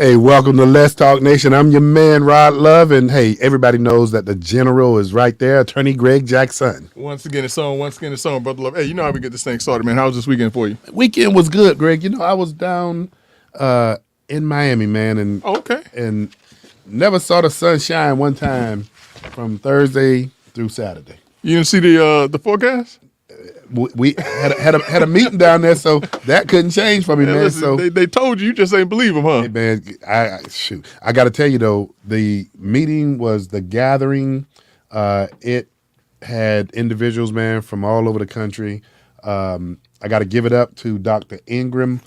Hey, welcome to Let's Talk Nation. I'm your man, Rod Love, and hey, everybody knows that the general is right there, Attorney Greg Jackson. Once again, it's on, Brother Love. Hey, you know how we get this thing started, man. How was this weekend for you? Weekend was good, Greg. You know, I was down in Miami, man, and Okay. and never saw the sun shine one time from Thursday through Saturday. You didn't see the forecast? We had a meeting down there, so that couldn't change for me, man. Listen, So they told you just ain't believe them, huh? hey, man, I got to tell you though, the meeting was the gathering. It had individuals, man, from all over the country. I got to give it up to Dr. Ingram.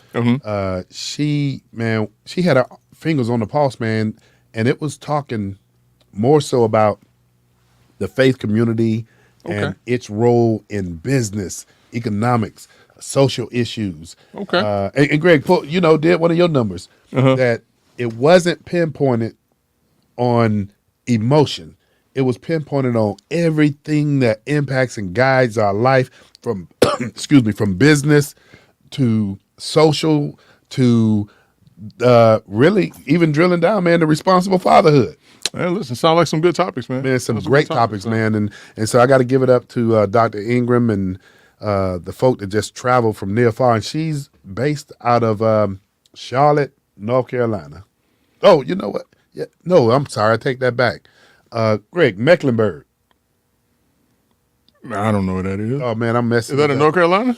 She had her fingers on the pulse, man, and it was talking more so about the faith community and its role in business, economics, social issues. Okay. And Greg, did one of your numbers that it wasn't pinpointed on emotion. It was pinpointed on everything that impacts and guides our life from, from business to social to really even drilling down, man, to responsible fatherhood. Hey, listen, sound like some good topics, man. Man, some great topics, man. And so I got to give it up to Dr. Ingram and the folk that just traveled from near far. And she's based out of Charlotte, North Carolina. Oh, you know what? Yeah, no, I'm sorry. I take that back. Greg, Mecklenburg. I don't know what that is. Oh, man, I'm messing Is that in North Carolina?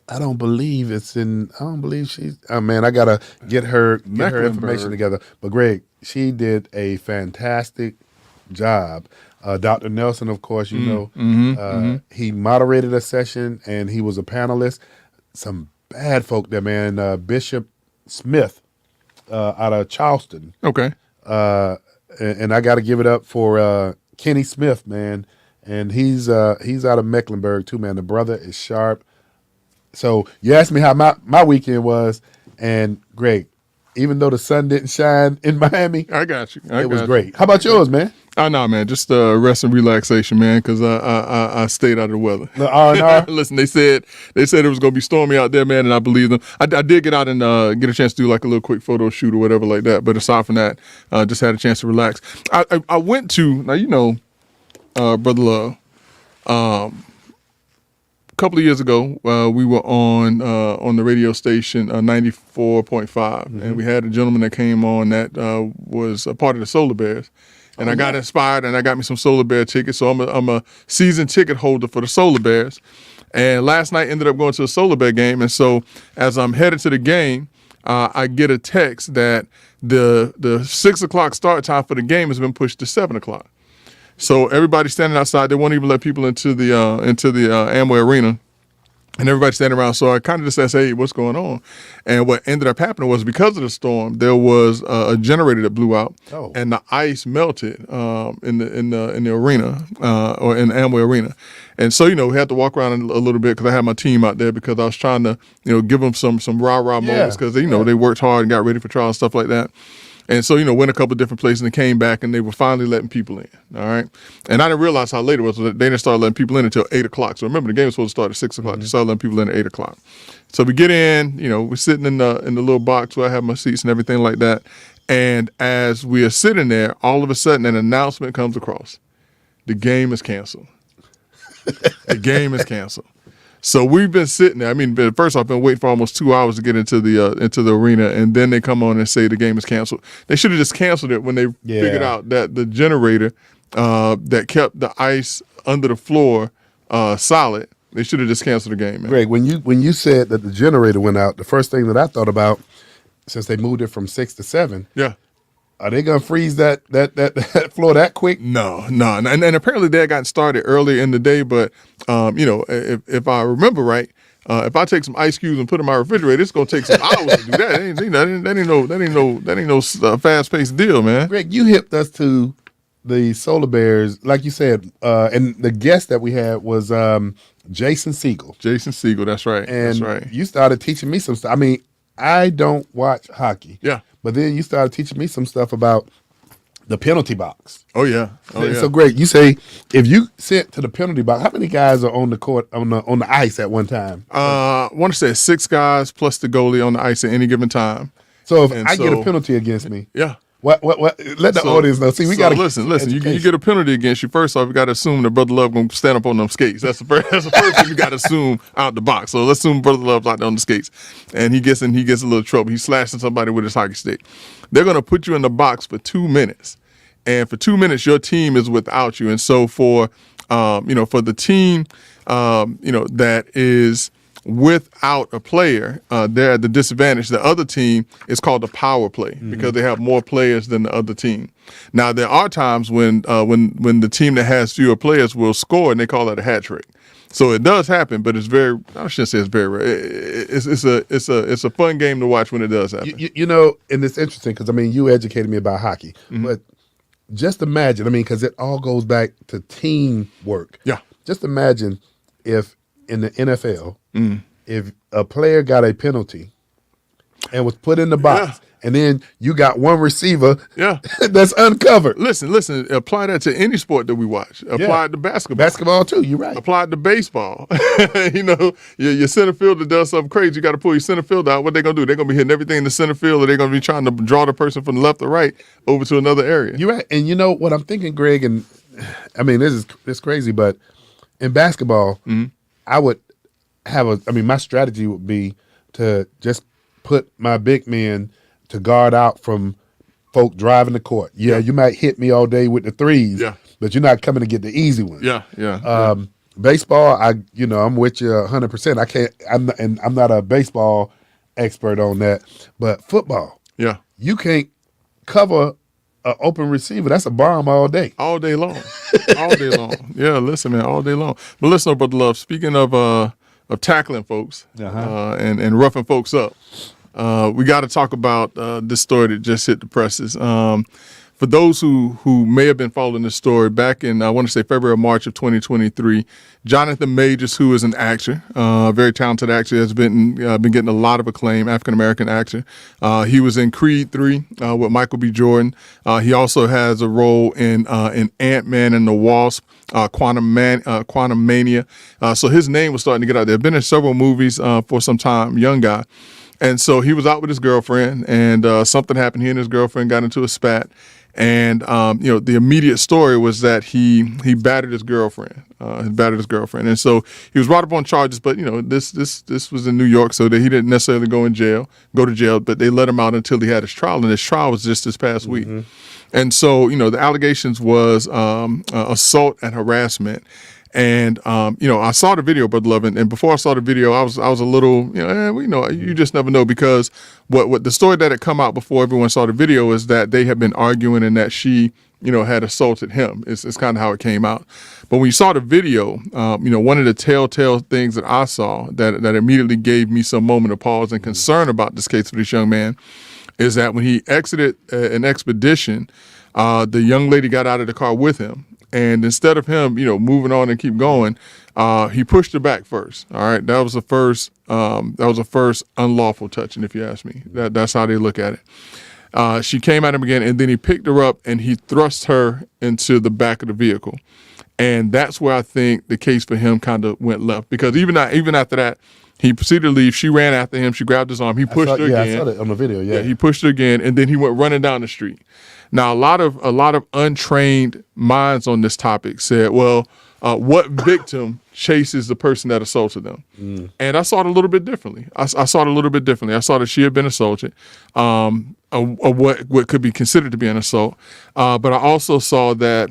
I don't believe she's, man, I got to get her information together. But Greg, she did a fantastic job. Dr. Nelson, of course, he moderated a session and he was a panelist. Some bad folk there, man. Bishop Smith out of Charleston. Okay. And I got to give it up for Kenny Smith, man. And he's out of Mecklenburg too, man. The brother is sharp. So you asked me how my weekend was, and Greg, even though the sun didn't shine in Miami, I got you. It was great. How about yours, man? Oh, no, man, just rest and relaxation, man, because I stayed out of the weather. The R&R? Listen, they said it was going to be stormy out there, man, and I believe them. I did get out and get a chance to do like a little quick photo shoot or whatever like that, but aside from that, just had a chance to relax. I went to, now, Brother Love, a couple of years ago, we were on the radio station 94.5, and we had a gentleman that came on that was a part of the Solar Bears. And I got inspired, and I got me some Solar Bear tickets. So I'm a season ticket holder for the Solar Bears. And last night ended up going to a Solar Bear game. And so as I'm headed to the game, I get a text that the 6 o'clock start time for the game has been pushed to 7 o'clock. So everybody's standing outside. They won't even let people into the Amway Arena. And everybody's standing around. So I kind of just asked, hey, what's going on? And what ended up happening was because of the storm, there was a generator that blew out, and the ice melted in the arena or in the Amway Arena. And so, we had to walk around a little bit because I had my team out there because I was trying to, give them some rah-rah moments because, they worked hard and got ready for trial and stuff like that. And so, went a couple of different places and came back and they were finally letting people in. All right. And I didn't realize how late it was. So they didn't start letting people in until 8 o'clock. So remember, the game was supposed to start at 6 o'clock. They started letting people in at 8 o'clock. So we get in, we're sitting in the little box where I have my seats and everything like that. And as we are sitting there, all of a sudden an announcement comes across. The game is canceled. The game is canceled. So we've been sitting there. I mean, first off, I've been waiting for almost 2 hours to get into the arena, and then they come on and say the game is canceled. They should have just canceled it when they figured out that the generator that kept the ice under the floor solid. They should have just canceled the game, man. Greg, when you said that the generator went out, the first thing that I thought about, since they moved it from 6 to 7, are they gonna freeze that floor that quick? No. And apparently they had gotten started earlier in the day, but if I remember right, if I take some ice cubes and put them in my refrigerator, it's gonna take some hours to do that. That ain't no fast paced deal, man. Greg, you hipped us to the Solar Bears, like you said, and the guest that we had was Jason Siegel. Jason Siegel, that's right. And that's right. You started teaching me some stuff. I mean, I don't watch hockey. Yeah. But then you started teaching me some stuff about the penalty box. Oh yeah. So Greg, you say if you sent to the penalty box, how many guys are on the court on the ice at one time? I want to say 6 guys plus the goalie on the ice at any given time. So if And I get a so- penalty against me, Yeah. what? Let the audience know. See, we got to listen. You get a penalty against you. First off, you got to assume that Brother Love gonna stand up on them skates. That's the first thing you got to assume out the box. So let's assume Brother Love's out there on the skates, and he gets a little trouble. He's slashing somebody with his hockey stick. They're gonna put you in the box for 2 minutes, and for 2 minutes your team is without you. And so for for the team that is without a player, they're at the disadvantage. The other team is called the power play because they have more players than the other team. Now there are times when the team that has fewer players will score, and they call that a hat trick. So it does happen, but it's very, I shouldn't say it's very rare. It's a fun game to watch when it does happen. And it's interesting because you educated me about hockey, but just imagine, because it all goes back to teamwork. Yeah. Just imagine if in the NFL, if a player got a penalty and was put in the box, and then you got one receiver that's uncovered. Listen, apply that to any sport that we watch. Apply it to basketball. Basketball too, you're right. Apply it to baseball. Your center fielder does something crazy. You got to pull your center fielder out. What they going to do? They're going to be hitting everything in the center field, or they're going to be trying to draw the person from the left or right over to another area. You're right. And you know what I'm thinking, Greg, and this is crazy, but in basketball, I would have my strategy would be to just put my big men to guard out from folk driving the court. Yeah, you might hit me all day with the threes, but you're not coming to get the easy ones. Baseball, I'm with you 100%. I'm not a baseball expert on that, but football, you can't cover an open receiver. That's a bomb all day. All day long. All day long. Yeah, listen, man, all day long. But listen, Brother Love, speaking of tackling folks and roughing folks up, we got to talk about this story that just hit the presses. For those who may have been following this story, back in, I want to say February or March of 2023, Jonathan Majors, who is an actor, a very talented actor, has been getting a lot of acclaim, African-American actor. He was in Creed 3 with Michael B. Jordan. He also has a role in Ant-Man and the Wasp, Quantumania. So his name was starting to get out there. Been in several movies for some time, young guy. And so he was out with his girlfriend, and something happened. He and his girlfriend got into a spat. And the immediate story was that he battered his girlfriend. And so he was brought up on charges. But this was in New York, so that he didn't necessarily go to jail. But they let him out until he had his trial, and his trial was just this past week. And so the allegations was assault and harassment. And I saw the video, Brother Love, and before I saw the video, I was a little, you just never know, because what the story that had come out before everyone saw the video is that they had been arguing and that she, had assaulted him. It's kind of how it came out. But when you saw the video, one of the telltale things that I saw that immediately gave me some moment of pause and concern about this case for this young man is that when he exited an expedition, the young lady got out of the car with him. And instead of him, moving on and keep going, he pushed her back first. All right, that was the first. That was the first unlawful touching, if you ask me. That's how they look at it. She came at him again, and then he picked her up and he thrust her into the back of the vehicle, and that's where I think the case for him kind of went left, because even after that, he proceeded to leave. She ran after him. She grabbed his arm. He pushed her again. I saw that on the video. Yeah, he pushed her again, and then he went running down the street. Now, a lot of untrained minds on this topic said, well, what victim chases the person that assaulted them? And I saw it a little bit differently. I saw it a little bit differently. I saw that she had been assaulted, of what could be considered to be an assault. But I also saw that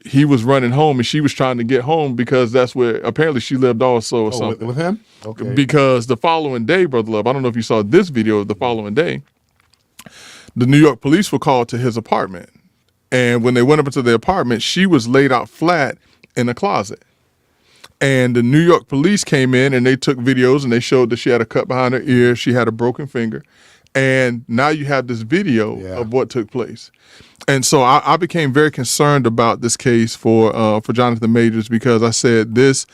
he was running home and she was trying to get home because that's where apparently she lived also or something. With him? Okay. Because the following day, Brother Love, I don't know if you saw this video of the following day, the New York police were called to his apartment. And when they went up into the apartment, she was laid out flat in a closet. And the New York police came in and they took videos and they showed that she had a cut behind her ear. She had a broken finger. And now you have this video of what took place. And so I became very concerned about this case for Jonathan Majors, because I said this,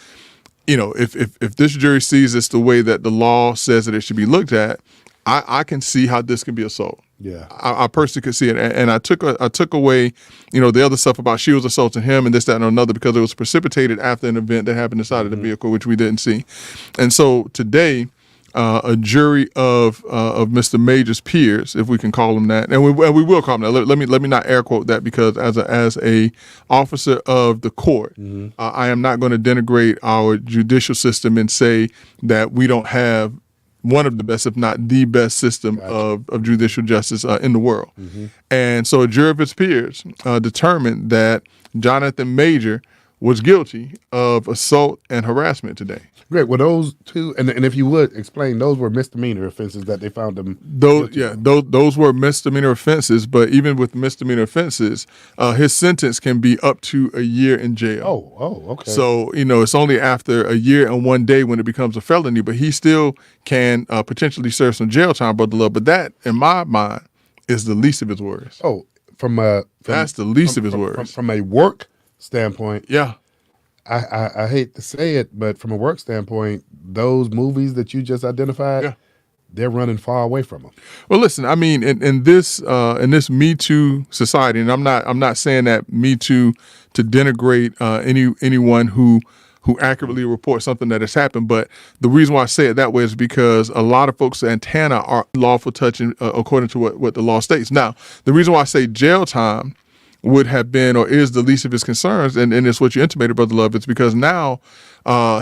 if this jury sees this the way that the law says that it should be looked at, I can see how this can be assault. Yeah, I personally could see it, and I took away, the other stuff about she was assaulting him and this, that, and another, because it was precipitated after an event that happened inside of the vehicle, which we didn't see. And so today, a jury of Mr. Major's peers, if we can call him that, and we will call him that. Let me not air quote that, because as a officer of the court, I am not going to denigrate our judicial system and say that we don't have one of the best, if not the best, system of judicial justice in the world. And so a jury of his peers determined that Jonathan Major was guilty of assault and harassment today. Great. Well, those two, and if you would explain, those were misdemeanor offenses that they found them. Those were misdemeanor offenses. But even with misdemeanor offenses, his sentence can be up to a year in jail. Oh, okay. So it's only after a year and 1 day when it becomes a felony. But he still can potentially serve some jail time, Brother Love. But that, in my mind, is the least of his worries. Oh, that's the least of his worries. From a work standpoint, yeah. I hate to say it, but from a work standpoint, those movies that you just identified, they're running far away from them. Well, listen, I mean, in this Me Too society, and I'm not saying that Me Too to denigrate anyone who accurately reports something that has happened, but the reason why I say it that way is because a lot of folks' antenna are lawful touching according to what the law states. Now, the reason why I say jail time would have been or is the least of his concerns, and it's what you intimated, Brother Love, it's because now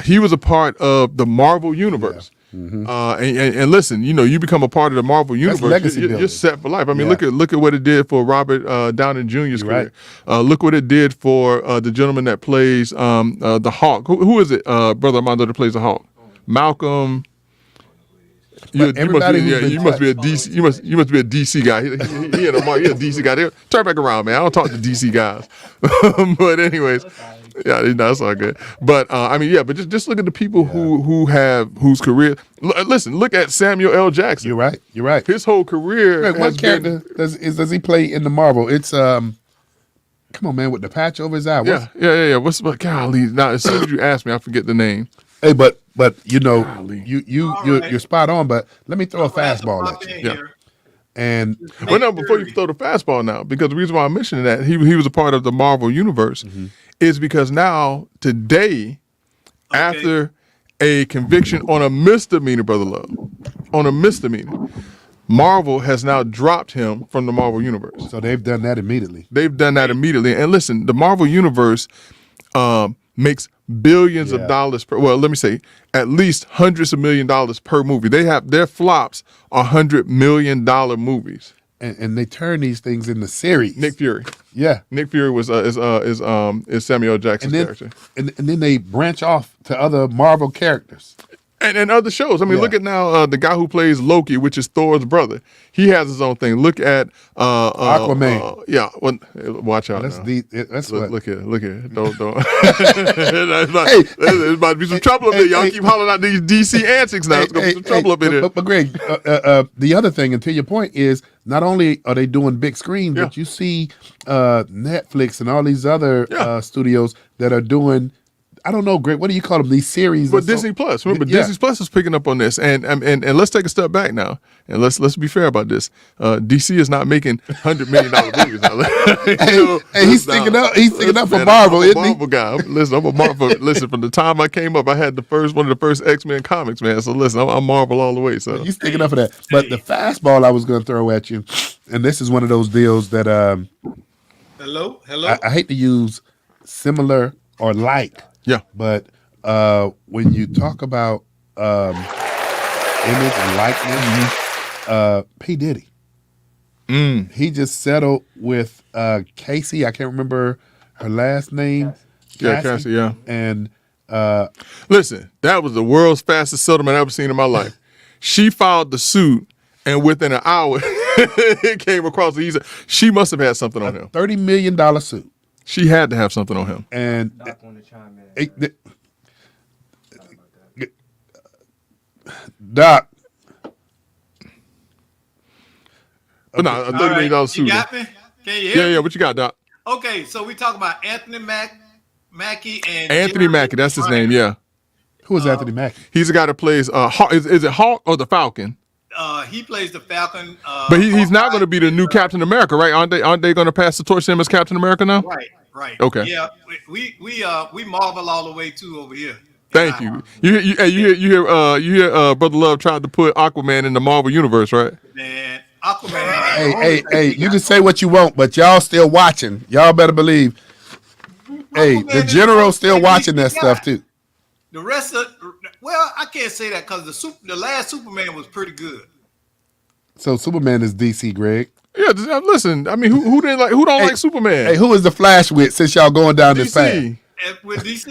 he was a part of the Marvel universe. And listen, you become a part of the Marvel universe, you're set for life. I mean, look at what it did for Robert Downey Jr.'s career. Look what it did for the gentleman that plays the Hulk. Who is it, Brother Armando, that plays the Hulk? Malcolm. You must be a DC. You must be a DC guy. He a DC guy. Turn back around, man. I don't talk to DC guys. But anyways, that's all good. But but just look at the people whose career. Listen, look at Samuel L. Jackson. You're right. His whole career. What character does he play in the Marvel? It's come on, man, with the patch over his eye. Yeah. Golly? Now, as soon as you ask me, I forget the name. Hey, but you're spot on. But let me throw a fastball at you. Yeah. And before you throw the fastball now, because the reason why I'm mentioning that he was a part of the Marvel universe is because now today, after a conviction on a misdemeanor, Brother Love, on a misdemeanor, Marvel has now dropped him from the Marvel universe. So they've done that immediately. And listen, the Marvel universe makes billions of dollars let me say at least hundreds of $millions per movie. They have their flops are $100 million movies. And they turn these things into series. Nick Fury. Yeah. Nick Fury was is Samuel L. Jackson's character. And then they branch off to other Marvel characters. And other shows. I mean, look at now the guy who plays Loki, which is Thor's brother. He has his own thing. Look at Aquaman. Watch out. Look here. Don't. It's about to be some trouble up here. Y'all keep hollering out these DC antics now. It's gonna be some trouble up in here. But Greg, the other thing, and to your point, is not only are they doing big screens, but you see Netflix and all these other studios that are doing. I don't know, Greg. What do you call them? These series? But Disney Plus. Remember, Disney Plus is picking up on this, and let's take a step back now, and let's be fair about this. DC is not making $100 million movies now. He's sticking up. He's sticking up for Marvel, isn't he? Marvel guy. I'm a Marvel. Listen, from the time I came up, I had one of the first X-Men comics, man. So listen, I'm Marvel all the way. So he's sticking up for that. But the fastball I was going to throw at you, and this is one of those deals that hello. I hate to use similar or like. Yeah, but when you talk about image and likeness, P. Diddy, he just settled with Casey. I can't remember her last name. Cassie. Yeah. And listen, that was the world's fastest settlement I've ever seen in my life. She filed the suit, and within an hour, it came across. She must have had something on him. $30 million suit. She had to have something on him. And Doc. But no, a $30 million suit. You got me? Can you hear me? Yeah. What you got, Doc? Okay, so we talk about Anthony Mackie and Anthony Mackie. That's his name. Yeah. Who is Anthony Mackie? He's the guy that plays. Is it Hawk or the Falcon? He plays the Falcon. But he's not going to be the new Captain America, right? Aren't they going to pass the torch to him as Captain America now? Right. Okay. Yeah, we Marvel all the way too over here. Thank you. You hear Brother Love tried to put Aquaman in the Marvel universe, right? Man, Aquaman. Hey, you can say what you want, but y'all still watching. Y'all better believe. Hey, Aquaman the is general's still the watching that guy. stuff too. The rest of, well, I can't say that because the last Superman was pretty good. So Superman is DC, Greg. Yeah, listen. I mean, who didn't like? Who don't Hey, like Superman? Hey, who is the Flash with? Since y'all going down this path. DC. And with DC,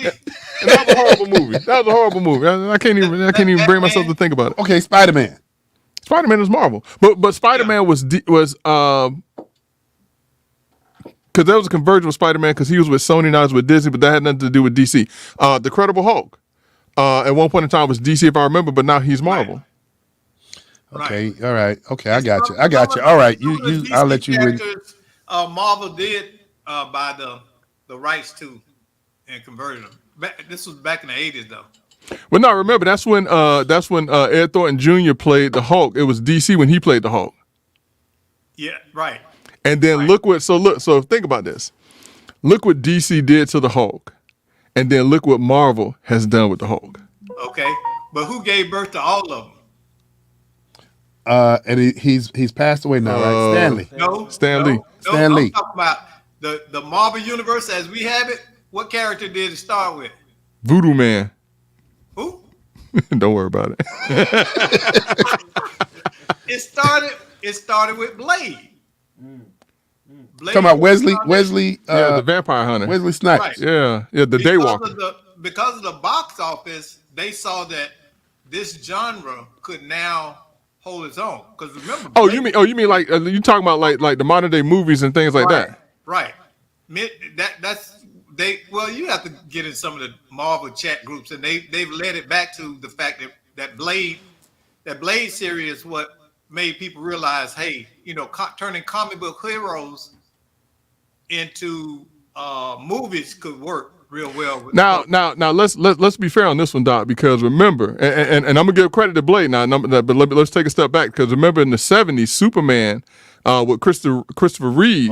And that was a horrible movie. That was a horrible movie. I can't even bring myself to think about it. Okay, Spider-Man. Spider-Man is Marvel, but Spider-Man was because there was a conversion with Spider-Man because he was with Sony, now he's with Disney, but that had nothing to do with DC. The Incredible Hulk, at one point in time was DC, if I remember, but now he's Marvel. Okay, all right. Okay, I got you. All right, you. I'll let you win. Marvel did buy the rights to and converted them. This was back in the 80s, though. Well, no, remember that's when Ed Thornton Jr. played the Hulk. It was DC when he played the Hulk. Yeah, right. And then so think about this. Look what DC did to the Hulk, and then look what Marvel has done with the Hulk. Okay, but who gave birth to all of them? And he's passed away now, right? Stanley. No, Stan Lee. Stan Lee. I'm talking about the Marvel universe as we have it. What character did it start with? Voodoo Man. Who? Don't worry about it. It started with Blade. Blade Talking about Wesley. Yeah, the Vampire Hunter. Wesley Snipes. Right. Yeah, the Daywalker. Because of the box office, they saw that this genre could now hold its own. Because remember, You mean like you talking about like the modern day movies and things like that? Right. Well, you have to get in some of the Marvel chat groups, and they've led it back to the fact that Blade series is what made people realize, hey, turning comic book heroes into movies could work real well. Now, let's be fair on this one, Doc, because remember, and I'm gonna give credit to Blade now, but let's take a step back because remember in the '70s, Superman with Christopher Reeves,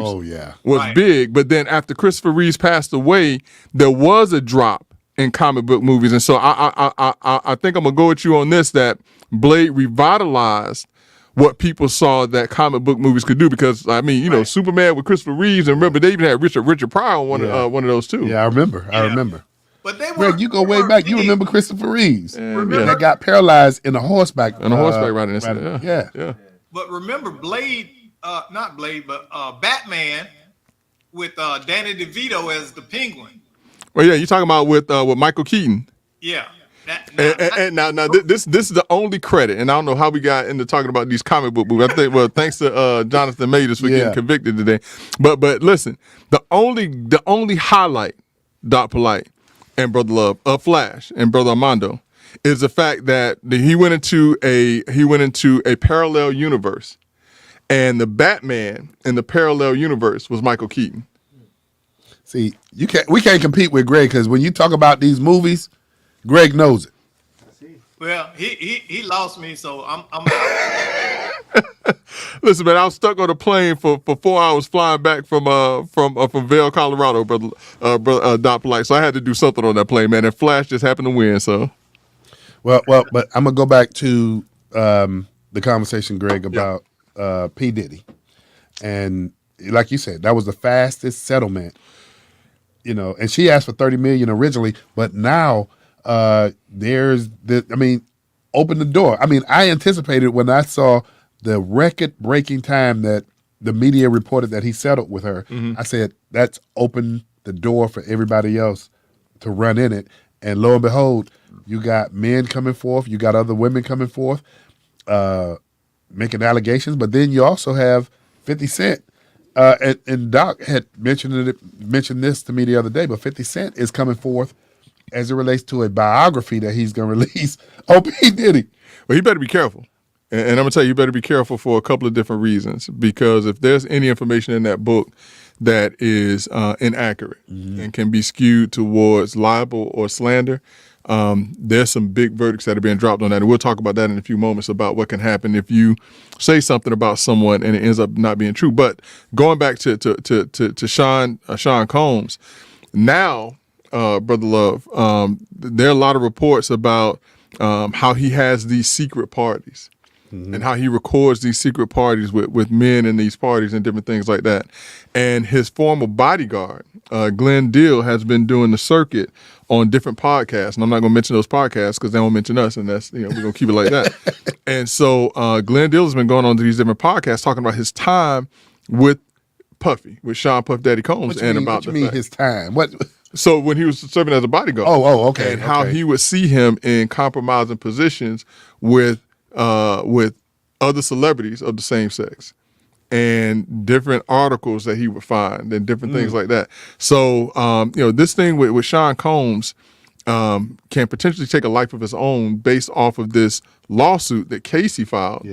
was big, but then after Christopher Reeves passed away, there was a drop in comic book movies, and so I think I'm gonna go with you on this that Blade revitalized what people saw that comic book movies could do because I mean, Superman with Christopher Reeves, and remember they even had Richard Pryor on one of those too. Yeah, I remember. But they were. Greg, you go way back. You remember Christopher Reeves? Yeah. That got paralyzed in a horseback. Riding incident. Yeah. But remember Blade, not Blade, but Batman with Danny DeVito as the Penguin. Well, yeah, you talking about with Michael Keaton. Yeah. Now, this is the only credit, and I don't know how we got into talking about these comic book movies. I think, thanks to Jonathan Majors for getting convicted today. But listen, the only highlight, Doc Polite and Brother Love, of Flash and Brother Armando, is the fact that he went into a parallel universe, and the Batman in the parallel universe was Michael Keaton. See, we can't compete with Greg because when you talk about these movies, Greg knows it. Well, he lost me, so I'm out. Listen, man, I was stuck on a plane for 4 hours flying back from Vail, Colorado, brother Doc Polite. So I had to do something on that plane, man. And Flash just happened to win. So, well, but I'm gonna go back to the conversation, Greg, about P. Diddy, and like you said, that was the fastest settlement. And she asked for $30 million originally, but now. Open the door. I mean, I anticipated when I saw the record-breaking time that the media reported that he settled with her. Mm-hmm. I said, that's opened the door for everybody else to run in it. And lo and behold, you got men coming forth, you got other women coming forth, making allegations, but then you also have 50 Cent. And Doc had mentioned this to me the other day, but 50 Cent is coming forth as it relates to a biography that he's going to release on P. Diddy. Well, he better be careful. And I'm going to tell you, you better be careful for a couple of different reasons. Because if there's any information in that book that is inaccurate and can be skewed towards libel or slander, there's some big verdicts that are being dropped on that. And we'll talk about that in a few moments about what can happen if you say something about someone and it ends up not being true. But going back to Sean Combs, now Brother Love, there are a lot of reports about how he has these secret parties. And how he records these secret parties with men in these parties and different things like that. And his former bodyguard, Glenn Deal, has been doing the circuit on different podcasts. And I'm not going to mention those podcasts because they don't mention us, and that's, we're going to keep it like that. And so Glenn Deal has been going on to these different podcasts talking about his time with Puffy, with Sean Puff Daddy Combs, What you mean his time? What? So when he was serving as a bodyguard. Okay. And how he would see him in compromising positions with other celebrities of the same sex, and different articles that he would find and different things like that. So, this thing with Sean Combs can potentially take a life of its own based off of this lawsuit that Casey filed,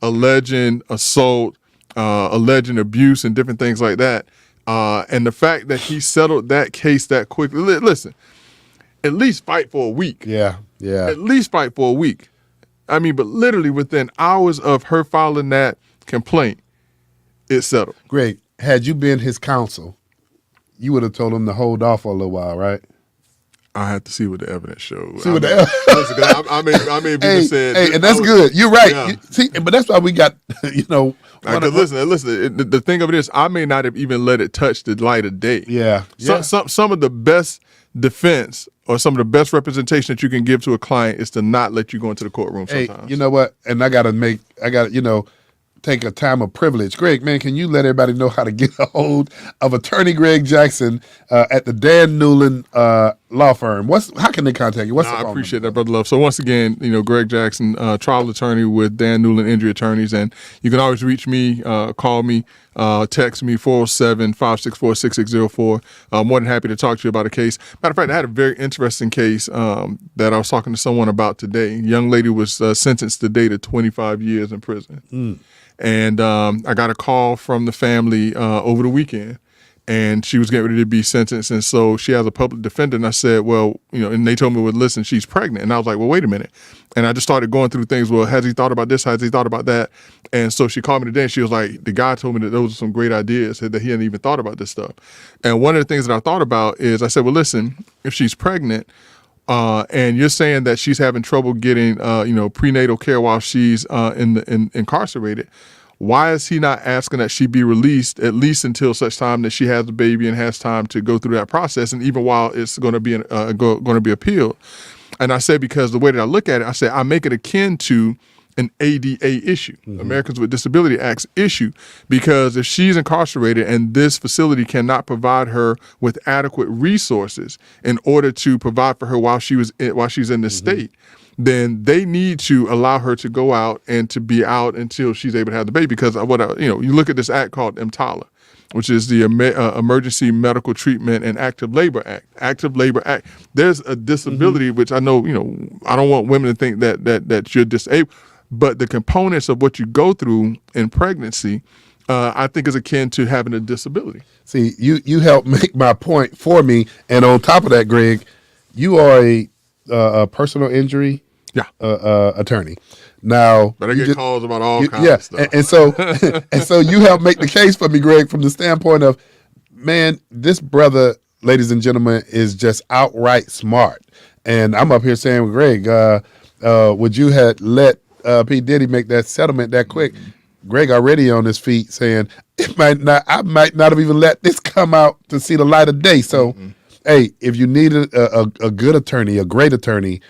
alleging assault, alleging abuse, and different things like that. And the fact that he settled that case that quickly. Listen, at least fight for a week. Yeah. At least fight for a week. I mean, but literally within hours of her filing that complaint, it's settled. Greg, had you been his counsel, you would have told him to hold off for a little while, right? I have to see what the evidence shows. See what the evidence. I may have even said, hey, and that's good. You're right. Yeah. See, but that's why we got, listen. The thing of it is, I may not have even let it touch the light of day. Yeah. Some of the best defense or some of the best representation that you can give to a client is to not let you go into the courtroom sometimes. Hey, you know what? And I got to take a time of privilege. Greg, man, can you let everybody know how to get a hold of attorney Greg Jackson at the Dan Newland law firm? How can they contact you? I appreciate that, Brother Love. So once again, Greg Jackson, trial attorney with Dan Newland Injury Attorneys, and you can always reach me, call me, text me, 407-564-6604. I'm more than happy to talk to you about a case. Matter of fact, I had a very interesting case that I was talking to someone about today. A young lady was sentenced today to 25 years in prison. And I got a call from the family over the weekend, and she was getting ready to be sentenced. And so she has a public defender. And I said, well, and they told me, well, listen, she's pregnant. And I was like, well, wait a minute. And I just started going through things. Well, has he thought about this? Has he thought about that? And so she called me today, and she was like, the guy told me that those are some great ideas, that he hadn't even thought about this stuff. And one of the things that I thought about is, I said, well, listen, if she's pregnant, and you're saying that she's having trouble getting, prenatal care while she's incarcerated, why is he not asking that she be released at least until such time that she has a baby and has time to go through that process, and even while it's going to be appealed? And I said, because the way that I look at it, I said I make it akin to an ADA issue, Americans with Disability Acts issue, because if she's incarcerated and this facility cannot provide her with adequate resources in order to provide for her while she's in this state, then they need to allow her to go out and to be out until she's able to have the baby. Because you look at this act called EMTALA, which is the Emergency Medical Treatment and Active Labor Act. Active Labor Act. There's a disability, which I know, I don't want women to think that you're disabled, but the components of what you go through in pregnancy, I think is akin to having a disability. See, you helped make my point for me. And on top of that, Greg, you are a personal injury attorney. Now, but I get calls about all kinds of stuff. And so you help make the case for me, Greg, from the standpoint of, man, this brother, ladies and gentlemen, is just outright smart. And I'm up here saying, Greg, would you have let P. Diddy make that settlement that quick? Greg already on his feet saying, I might not have even let this come out to see the light of day. So, hey, if you need a good attorney, a great attorney,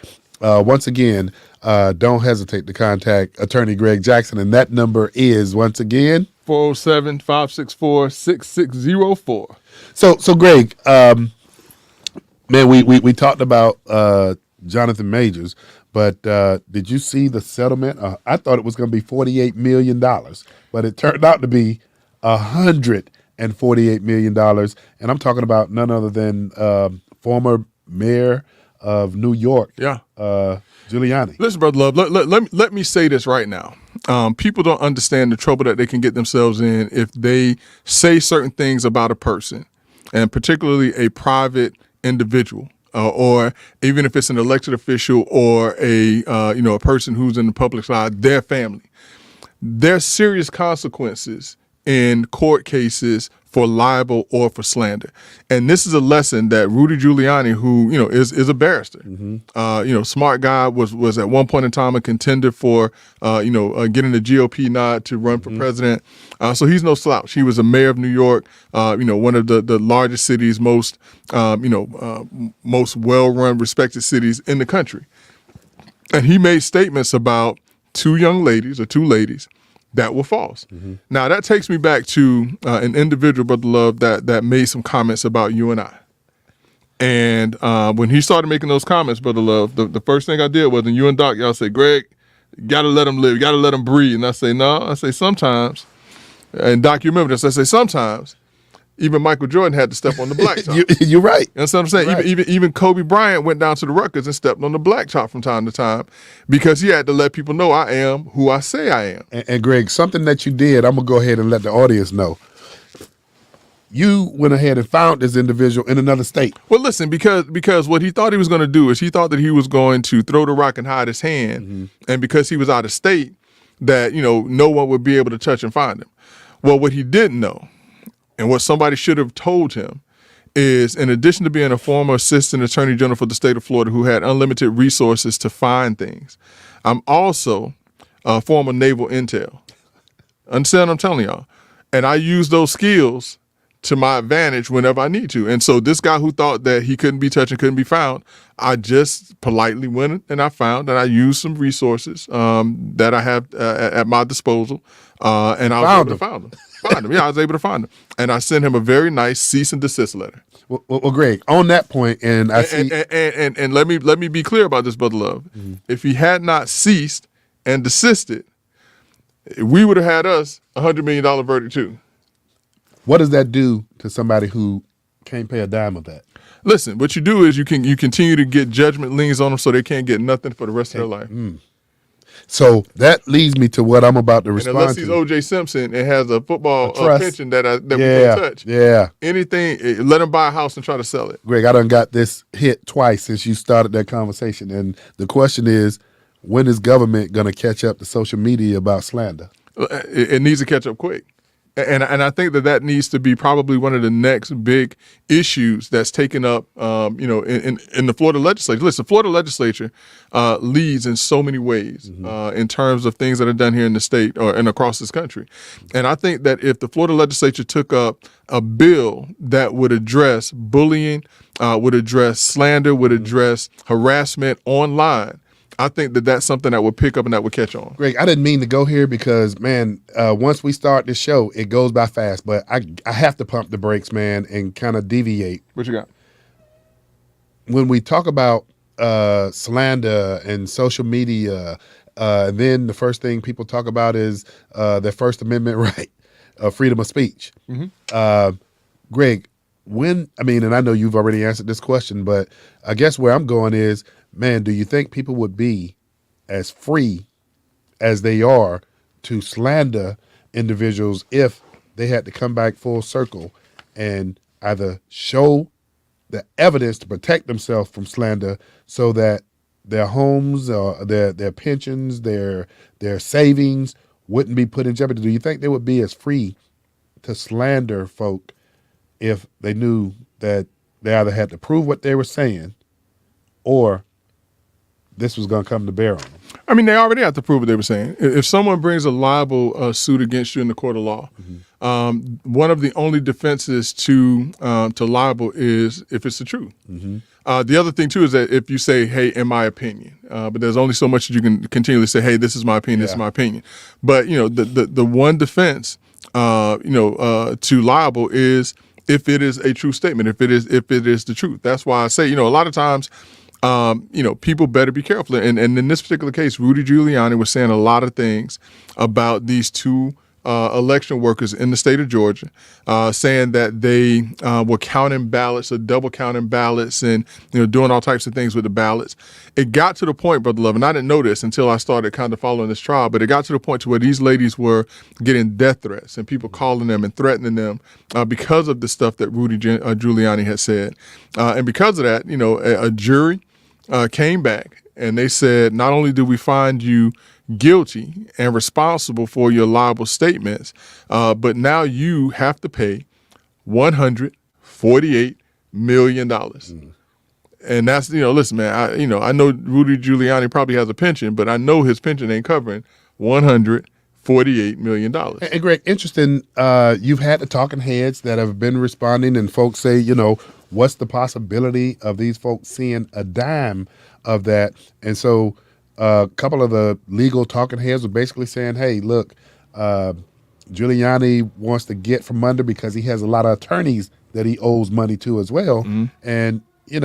once again, don't hesitate to contact attorney Greg Jackson. And that number is, once again, 407-564-6604. So Greg, man, we talked about Jonathan Majors, but did you see the settlement? I thought it was going to be $48 million, but it turned out to be $148 million. And I'm talking about none other than former mayor of New York, Giuliani. Listen, Brother Love, let me say this right now. People don't understand the trouble that they can get themselves in if they say certain things about a person, and particularly a private individual, or even if it's an elected official or a person who's in the public eye, their family. There's serious consequences in court cases for libel or for slander. And this is a lesson that Rudy Giuliani, who, is a barrister, smart guy, was at one point in time a contender for, getting the GOP nod to run for president. So he's no slouch. He was a mayor of New York, one of the largest cities, most well-run, respected cities in the country. And he made statements about two ladies that were false. Now that takes me back to an individual, Brother Love, that made some comments about you and I. And when he started making those comments, Brother Love, the first thing I did was, and you and Doc, y'all say, Greg, you gotta let him live, you gotta let him breathe. And I say, no, I say sometimes. And Doc, you remember this? I say sometimes. Even Michael Jordan had to step on the blacktop. You're right. You know what I'm saying? Right. Even Kobe Bryant went down to the Rutgers and stepped on the blacktop from time to time because he had to let people know I am who I say I am. And Greg, something that you did, I'm gonna go ahead and let the audience know. You went ahead and found this individual in another state. Well, listen, because what he thought he was going to do is he thought that he was going to throw the rock and hide his hand, and because he was out of state, that no one would be able to touch and find him. Well, what he didn't know, and what somebody should have told him, is in addition to being a former assistant attorney general for the state of Florida who had unlimited resources to find things, I'm also a former naval intel. Understand what I'm telling y'all? And I use those skills to my advantage whenever I need to. And so this guy who thought that he couldn't be touched and couldn't be found, I just politely went and I found, and I used some resources that I have at my disposal, and I was able to find him. Yeah, I was able to find him. And I sent him a very nice cease and desist letter. Well, Greg, on that point, and let me be clear about this, Brother Love. If he had not ceased and desisted, we would have had us $100 million verdict too. What does that do to somebody who can't pay a dime of that? Listen, what you do is you continue to get judgment liens on them so they can't get nothing for the rest of their life. So that leads me to what I'm about to respond and unless to. he's O.J. Simpson and has a football pension that we Yeah, don't touch, yeah. anything, let him buy a house and try to sell it. Greg, I done got this hit twice since you started that conversation. And the question is, when is government going to catch up to social media about slander? It needs to catch up quick. And I think that needs to be probably one of the next big issues that's taken up, in the Florida legislature. Listen, the Florida legislature leads in so many ways in terms of things that are done here in the state and across this country. And I think that if the Florida legislature took up a bill that would address bullying, would address slander, would address harassment online, I think that's something that would pick up and that would catch on. Greg, I didn't mean to go here because, man, once we start this show, it goes by fast. But I have to pump the brakes, man, and kind of deviate. What you got? When we talk about slander and social media, then the first thing people talk about is their First Amendment right, freedom of speech. Greg, and I know you've already answered this question, but I guess where I'm going is, man, do you think people would be as free as they are to slander individuals if they had to come back full circle and either show the evidence to protect themselves from slander so that their homes, their pensions, their savings wouldn't be put in jeopardy? Do you think they would be as free to slander folk if they knew that they either had to prove what they were saying or this was going to come to bear on them? I mean, they already have to prove what they were saying. If someone brings a libel suit against you in the court of law, one of the only defenses to libel is if it's the truth. The other thing, too, is that if you say, hey, in my opinion, but there's only so much that you can continually say, hey, this is my opinion, this is my opinion. But, the one defense, to libel is if it is a true statement, if it is the truth. That's why I say, a lot of times, people better be careful. And in this particular case, Rudy Giuliani was saying a lot of things about these two election workers in the state of Georgia, saying that they were counting ballots or double counting ballots and doing all types of things with the ballots. It got to the point, Brother Love, and I didn't know this until I started kind of following this trial, but it got to the point to where these ladies were getting death threats and people calling them and threatening them because of the stuff that Rudy Giuliani had said. And because of that, a jury came back and they said, not only do we find you guilty and responsible for your libel statements, but now you have to pay $148 million. And that's, listen, man, I know Rudy Giuliani probably has a pension, but I know his pension ain't covering $148 million. And Greg, interesting. You've had the talking heads that have been responding, and folks say, what's the possibility of these folks seeing a dime of that? And so a couple of the legal talking heads were basically saying, hey, look, Giuliani wants to get from under because he has a lot of attorneys that he owes money to as well. And, he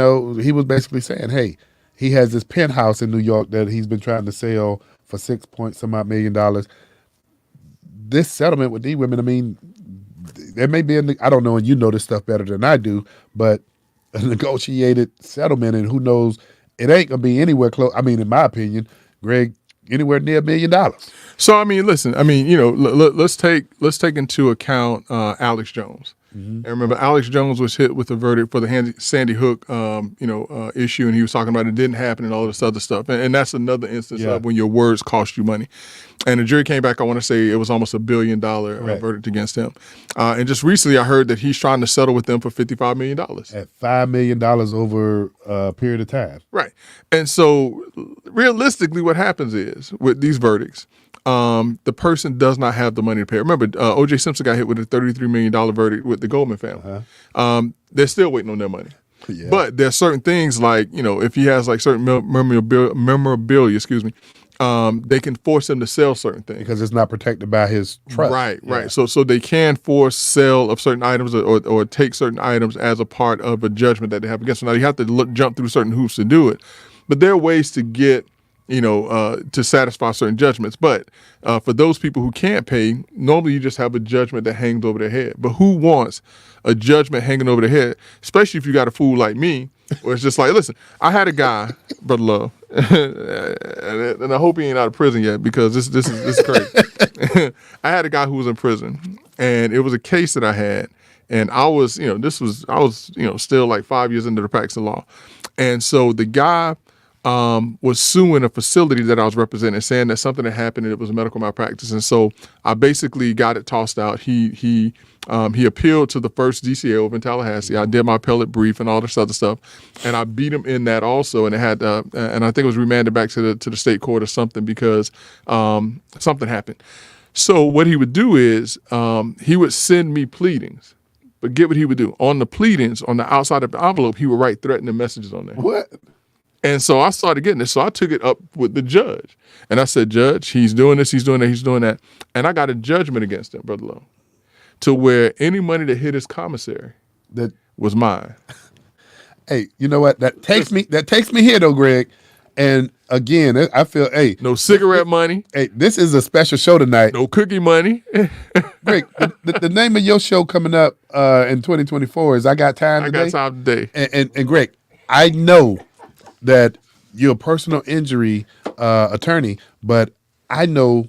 was basically saying, hey, he has this penthouse in New York that he's been trying to sell for $6 million. This settlement with these women, I mean, there may be, I don't know, and you know this stuff better than I do, but a negotiated settlement, and who knows, it ain't going to be anywhere close. I mean, in my opinion, Greg, anywhere near $1 million. So, I mean, listen, let's take into account Alex Jones. And remember, Alex Jones was hit with a verdict for the Sandy Hook, issue, and he was talking about it didn't happen and all this other stuff. And that's another instance of when your words cost you money. And the jury came back, I want to say it was almost $1 billion verdict against him. And just recently I heard that he's trying to settle with them for $55 million. At $5 million over a period of time. Right. And so realistically what happens is with these verdicts, the person does not have the money to pay. Remember, O.J. Simpson got hit with a $33 million verdict with the Goldman family. They're still waiting on their money. Yeah. But there's certain things like, if he has like certain memorabilia, they can force him to sell certain things. Because it's not protected by his trust. Right. So they can force sale of certain items or take certain items as a part of a judgment that they have against them. Now, you have to jump through certain hoops to do it. But there are ways to get to satisfy certain judgments. But for those people who can't pay, normally you just have a judgment that hangs over their head. But who wants a judgment hanging over their head, especially if you got a fool like me, where it's just like, listen, I had a guy, Brother Love, and I hope he ain't out of prison yet because this is crazy. I had a guy who was in prison, and it was a case that I had, and I was still like 5 years into the practice of law. And so the guy was suing a facility that I was representing, saying that something had happened and it was a medical malpractice. And so I basically got it tossed out. He appealed to the first DCA over in Tallahassee. I did my appellate brief and all this other stuff, and I beat him in that also. And it had, and I think it was remanded back to the state court or something because something happened. So what he would do is he would send me pleadings. But get what he would do. On the pleadings, on the outside of the envelope, he would write threatening messages on there. What? And so I started getting this. So I took it up with the judge. And I said, Judge, he's doing this, he's doing that, he's doing that. And I got a judgment against him, Brother Lowe, to where any money that hit his commissary that was mine. Hey, you know what? That takes me here though, Greg. And again, I feel, hey. No cigarette money. Hey, this is a special show tonight. No cookie money. Greg, the name of your show coming up in 2024 is I Got Time Today. I Got Time Today. And Greg, I know that you're a personal injury attorney, but I know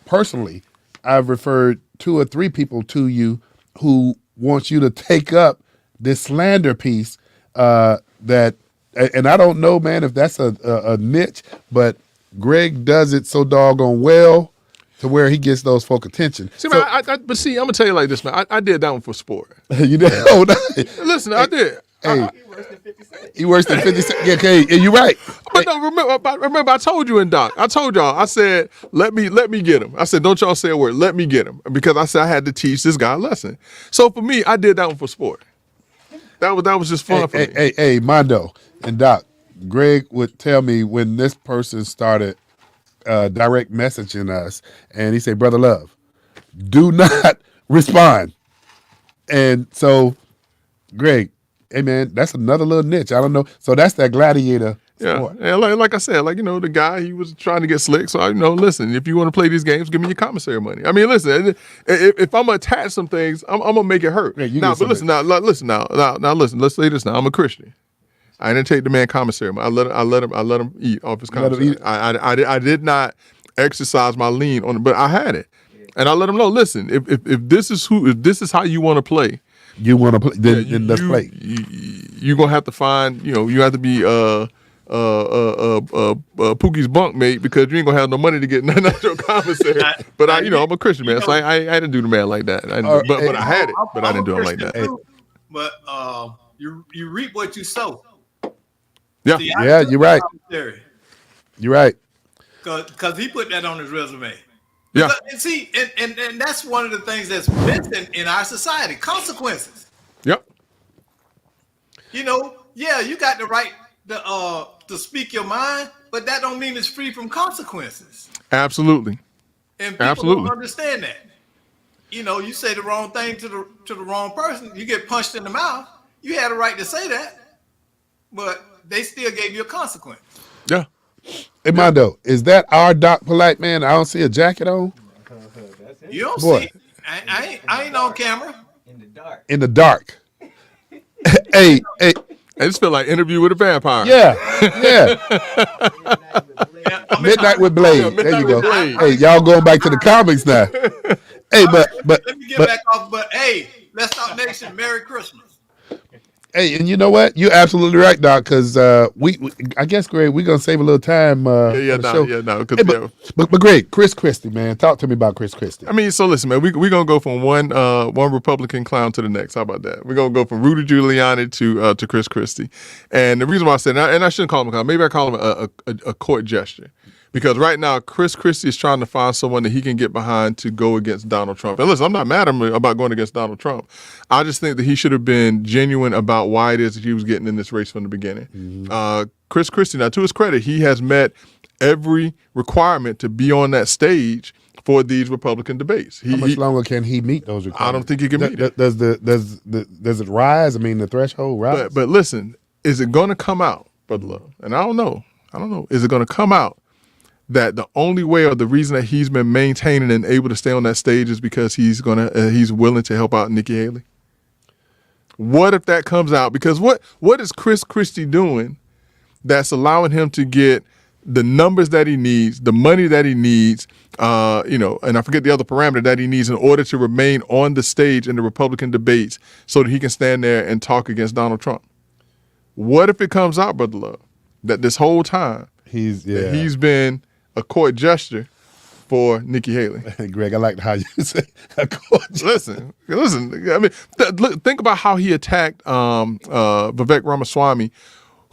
personally I've referred 2 or 3 people to you who want you to take up this slander piece that, and I don't know, man, if that's a niche, but Greg does it so doggone well to where he gets those folk attention. See, man, but see, I'm going to tell you like this, man. I did that one for sport. You did? Oh, no. Listen, I did. Hey, he worse than 50 Cent. Yeah, okay, you're right. But no, remember, I told you in Doc. I told y'all. I said, let me get him. I said, don't y'all say a word. Let me get him, because I said I had to teach this guy a lesson. So for me, I did that one for sport. That was just fun for me. Hey, Mondo and Doc. Greg would tell me when this person started direct messaging us, and he said, Brother Love, do not respond. And so, Greg, hey man, that's another little niche. I don't know. So that's that gladiator sport. Yeah, like I said, the guy, he was trying to get slick. So listen, if you want to play these games, give me your commissary money. I mean, listen, if I'm gonna attach some things, I'm gonna make it hurt. Yeah, listen. Let's say this now. I'm a Christian. I didn't take the man commissary money. I let him eat off his commissary. I did not exercise my lien on it, but I had it, and I let him know. Listen, if this is how you want to play. You want to play? Then let's play. You're gonna have to find. You have to be Pookie's bunkmate because you ain't gonna have no money to get nothing out your commissary. But I'm a Christian man, so I didn't do the man like that. But I had it, but I didn't do him like that. Too, but you reap what you sow. Yeah, See, you're right. You're right. Because he put that on his resume. Yeah. And see, and that's one of the things that's missing in our society: consequences. Yep. You got the right to speak your mind, but that don't mean it's free from consequences. Absolutely. And people don't understand that. You say the wrong thing to the wrong person, you get punched in the mouth. You had a right to say that, but they still gave you a consequence. Yeah. Hey, Mondo, is that our Doc Polite, man? I don't see a jacket on. You don't see. I ain't on camera. In the dark. Hey. I just feel like Interview with a Vampire. Yeah. Midnight with Blade. There you go. Hey, y'all going back to the comics now. Hey, but let me get back off. But hey, let's talk nation. Merry Christmas. Hey, and you know what? You're absolutely right, Doc. Because we, I guess, Greg, we're gonna save a little time. For the show. Hey, but Greg, Chris Christie, man, talk to me about Chris Christie. I mean, so listen, man, we're gonna go from one Republican clown to the next. How about that? We're gonna go from Rudy Giuliani to Chris Christie, and the reason why I said, and I shouldn't call him a clown, maybe I call him a court gesture. Because right now, Chris Christie is trying to find someone that he can get behind to go against Donald Trump. And listen, I'm not mad at him about going against Donald Trump. I just think that he should have been genuine about why it is that he was getting in this race from the beginning. Mm-hmm. Chris Christie, now to his credit, he has met every requirement to be on that stage for these Republican debates. How much longer can he meet those requirements? I don't think he can meet it. Does it rise? I mean, the threshold rise? But listen, is it going to come out, Brother Love? And I don't know. Is it going to come out that the only way or the reason that he's been maintaining and able to stay on that stage is because he's willing to help out Nikki Haley? What if that comes out? Because what is Chris Christie doing that's allowing him to get the numbers that he needs, the money that he needs, and I forget the other parameter that he needs in order to remain on the stage in the Republican debates so that he can stand there and talk against Donald Trump? What if it comes out, Brother Love, that this whole time he's been a court gesture for Nikki Haley? Hey, Greg, I like how you say a court gesture. Listen. I mean, think about how he attacked Vivek Ramaswamy,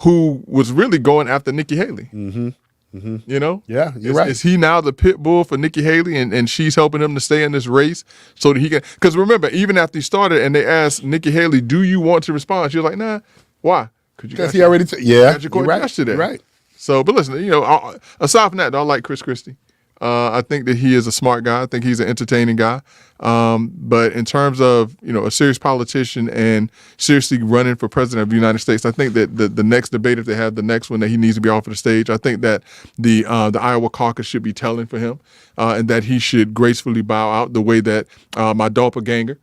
who was really going after Nikki Haley. Mm-hmm. Mm-hmm. Yeah, you're right. Is he now the pit bull for Nikki Haley, and she's helping him to stay in this race so that he can? Because remember, even after he started, and they asked Nikki Haley, "Do you want to respond?" She was like, "Nah." Why? Because he already got your court yesterday. Right. So, but listen, aside from that, I like Chris Christie. I think that he is a smart guy. I think he's an entertaining guy. But in terms of, a serious politician and seriously running for president of the United States, I think that the next debate, if they have the next one, that he needs to be off of the stage. I think that the Iowa caucus should be telling for him, and that he should gracefully bow out the way that my doppelganger,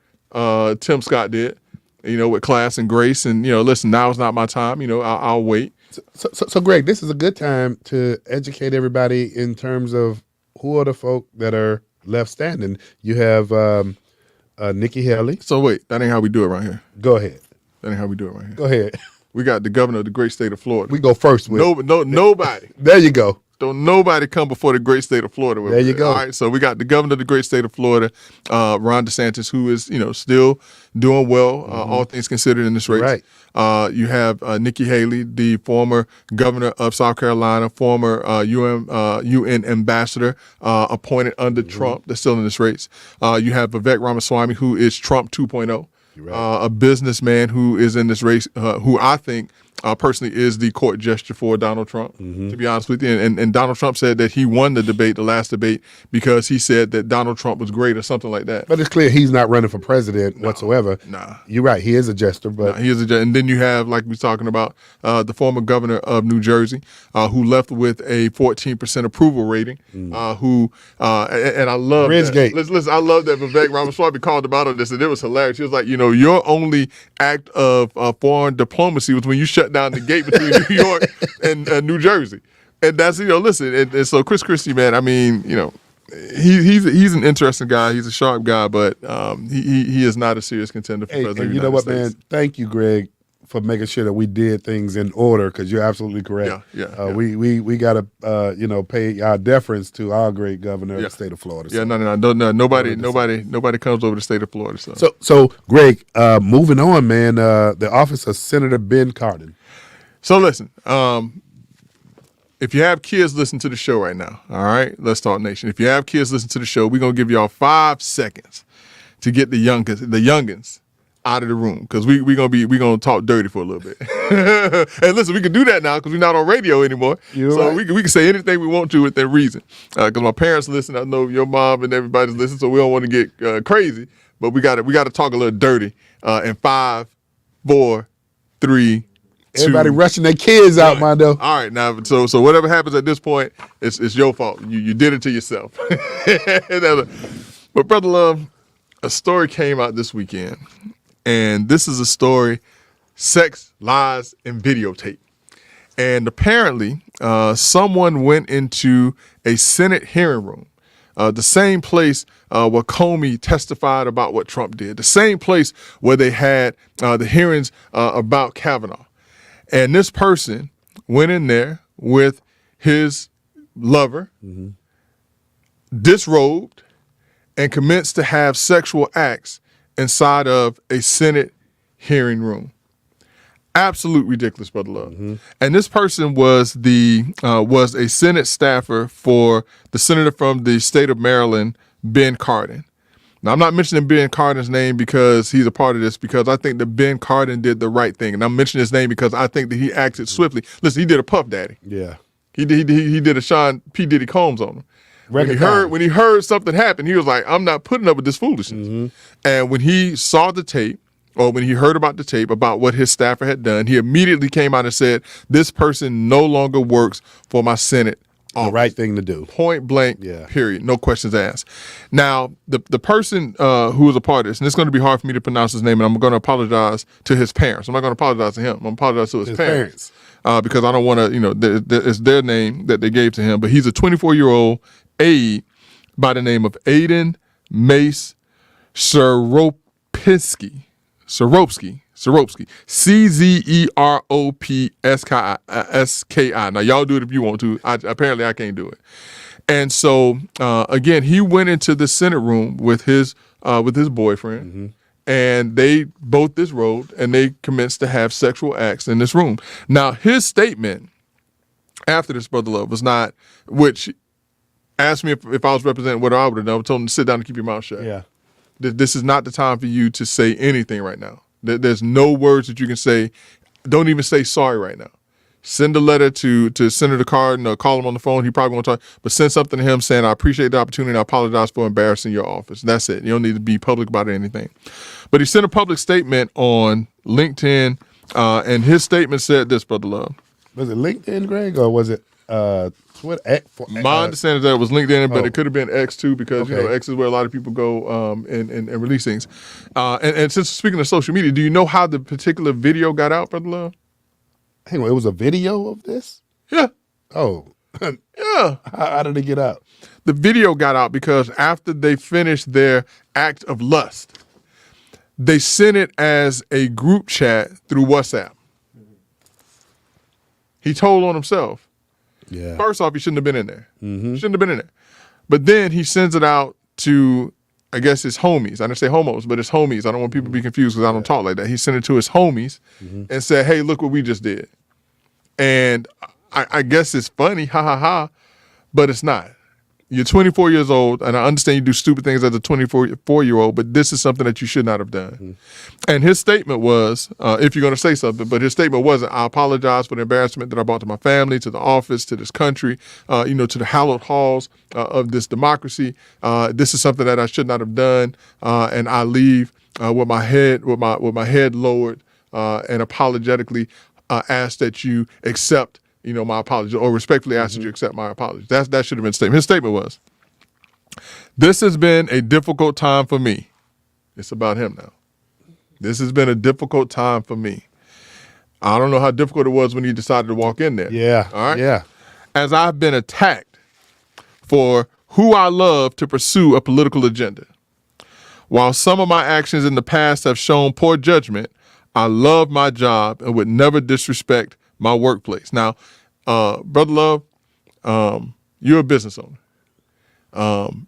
Tim Scott, did, with class and grace. And, listen, now is not my time. I'll wait. So, Greg, this is a good time to educate everybody in terms of who are the folk that are left standing. You have Nikki Haley. So wait, that ain't how we do it right here. Go ahead. That ain't how we do it right here. Go ahead. We got the governor of the great state of Florida. We go first with nobody. There you go. Don't nobody come before the great state of Florida. There you go. All right, so we got the governor of the great state of Florida, Ron DeSantis, who is still doing well, all things considered, in this race. Right. You have Nikki Haley, the former governor of South Carolina, former UN ambassador, appointed under Trump, that's still in this race. You have Vivek Ramaswamy, who is Trump 2.0, a businessman who is in this race, who I think personally is the court gesture for Donald Trump, to be honest with you. And Donald Trump said that he won the last debate, because he said that Donald Trump was great or something like that. But it's clear he's not running for president whatsoever. Nah. You're right. He is a jester. But he is a jester. And then you have, like we were talking about, the former governor of New Jersey, who left with a 14% approval rating, and I love Bridgegate. that. Listen, I love that Vivek Ramaswamy called him out on this, and it was hilarious. He was like, your only act of foreign diplomacy was when you shut down the gate between New York and New Jersey. And that's, listen, and so Chris Christie, man, I mean, he's an interesting guy. He's a sharp guy, but he is not a serious contender for president of the United States. Man? Thank you, Greg, for making sure that we did things in order, because you're absolutely correct. Yeah. We got to pay our deference to our great governor of the state of Florida. Yeah, no. Nobody comes over the state of Florida. So Greg, moving on, man. The office of Senator Ben Cardin. So listen, if you have kids, listen to the show right now. All right, Let's Talk Nation. If you have kids, listen to the show. We're gonna give y'all 5 seconds to get the youngins out of the room, because we gonna talk dirty for a little bit. And listen, we can do that now because we're not on radio anymore. So we can say anything we want to within reason. Because my parents listen. I know your mom and everybody's listening, so we don't want to get crazy. But we got to talk a little dirty. In 5, 4, 3. Everybody rushing their kids out, Mondo. All right, now, so whatever happens at this point, it's your fault. You did it to yourself. But Brother Love, a story came out this weekend, and this is a story: sex, lies, and videotape. And apparently, someone went into a Senate hearing room, the same place where Comey testified about what Trump did, the same place where they had the hearings about Kavanaugh. And this person went in there with his lover, disrobed, and commenced to have sexual acts inside of a Senate hearing room. Absolute ridiculous, Brother Love. And this person was a Senate staffer for the senator from the state of Maryland, Ben Cardin. Now, I'm not mentioning Ben Cardin's name because he's a part of this, because I think that Ben Cardin did the right thing. And I'm mentioning his name because I think that he acted swiftly. Listen, he did a Puff Daddy. Yeah. He did a Sean P. Diddy Combs on him. When he heard something happen, he was like, I'm not putting up with this foolishness. And when he saw the tape, or when he heard about the tape about what his staffer had done, he immediately came out and said, this person no longer works for my Senate office. The right thing to do. Point blank, period. No questions asked. Now, the person who was a part of this, and it's going to be hard for me to pronounce his name, and I'm going to apologize to his parents. I'm not going to apologize to him. I'm going to apologize to his parents. Because I don't want to, it's their name that they gave to him. But he's a 24-year-old aide by the name of Aiden Mace Seropsky. Seropsky. Ceropski. Now, y'all do it if you want to. Apparently, I can't do it. And so, again, he went into the Senate room with his boyfriend, and they both disrobed, and they commenced to have sexual acts in this room. Now, his statement after this, Brother Love, was not, which asked me if I was representing what I would have done. I told him to sit down and keep your mouth shut. Yeah. This is not the time for you to say anything right now. There's no words that you can say. Don't even say sorry right now. Send a letter to Senator Cardin, or call him on the phone. He probably won't talk, but send something to him saying, I appreciate the opportunity and I apologize for embarrassing your office. That's it. You don't need to be public about anything. But he sent a public statement on LinkedIn, and his statement said this, Brother Love. Was it LinkedIn, Greg, or was it Twitter? My understanding is that it was LinkedIn, but it could have been X too, because X is where a lot of people go and release things. And since speaking of social media, do you know how the particular video got out, Brother Love? Hang on, it was a video of this? Yeah. Oh. Yeah. How did it get out? The video got out because after they finished their act of lust, they sent it as a group chat through WhatsApp. He told on himself. Yeah. First off, he shouldn't have been in there. Shouldn't have been in there. But then he sends it out to, I guess, his homies. I didn't say homos, but his homies. I don't want people to be confused because I don't talk like that. He sent it to his homies and said, hey, look what we just did. And I guess it's funny, ha ha ha, but it's not. You're 24 years old, and I understand you do stupid things as a 24-year-old, but this is something that you should not have done. And his statement was, if you're going to say something, but his statement wasn't, I apologize for the embarrassment that I brought to my family, to the office, to this country, to the hallowed halls of this democracy. This is something that I should not have done, and I leave with my head lowered, and apologetically ask that you accept my apology, or respectfully ask that you accept my apology. That should have been the statement. His statement was, this has been a difficult time for me. It's about him now. This has been a difficult time for me. I don't know how difficult it was when he decided to walk in there. Yeah. All right? Yeah. As I've been attacked for who I love to pursue a political agenda. While some of my actions in the past have shown poor judgment, I love my job and would never disrespect my workplace. Now, Brother Love, you're a business owner.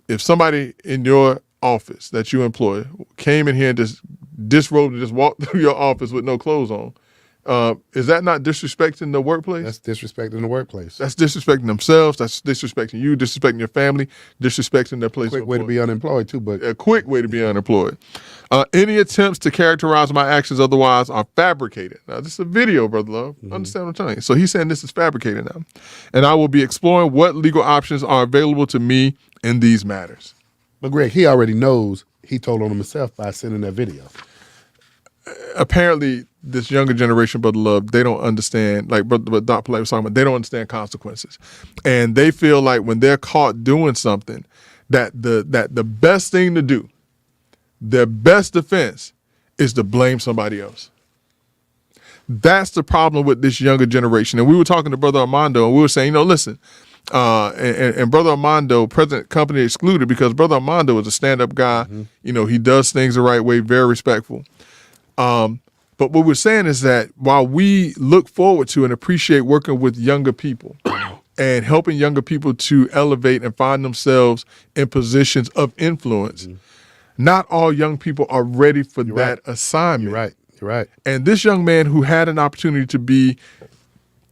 If somebody in your office that you employ came in here and just disrobed and just walked through your office with no clothes on, is that not disrespecting the workplace? That's disrespecting the workplace. That's disrespecting themselves. That's disrespecting you, disrespecting your family, disrespecting their place. Quick way to be unemployed too, but A quick way to be unemployed. Any attempts to characterize my actions otherwise are fabricated. Now, this is a video, Brother Love. Understand what I'm telling you. So he's saying this is fabricated now. And I will be exploring what legal options are available to me in these matters. But Greg, he already knows. He told on himself by sending that video. Apparently, this younger generation, Brother Love, they don't understand, like Brother Doc Polite was talking about, they don't understand consequences. And they feel like when they're caught doing something, that the best thing to do, their best defense, is to blame somebody else. That's the problem with this younger generation. And we were talking to Brother Armando, and we were saying, listen, and Brother Armando, President Company excluded, because Brother Armando is a stand-up guy. Mm-hmm. He does things the right way, very respectful. But what we're saying is that while we look forward to and appreciate working with younger people and helping younger people to elevate and find themselves in positions of influence, not all young people are ready for that assignment. You're right. And this young man who had an opportunity to be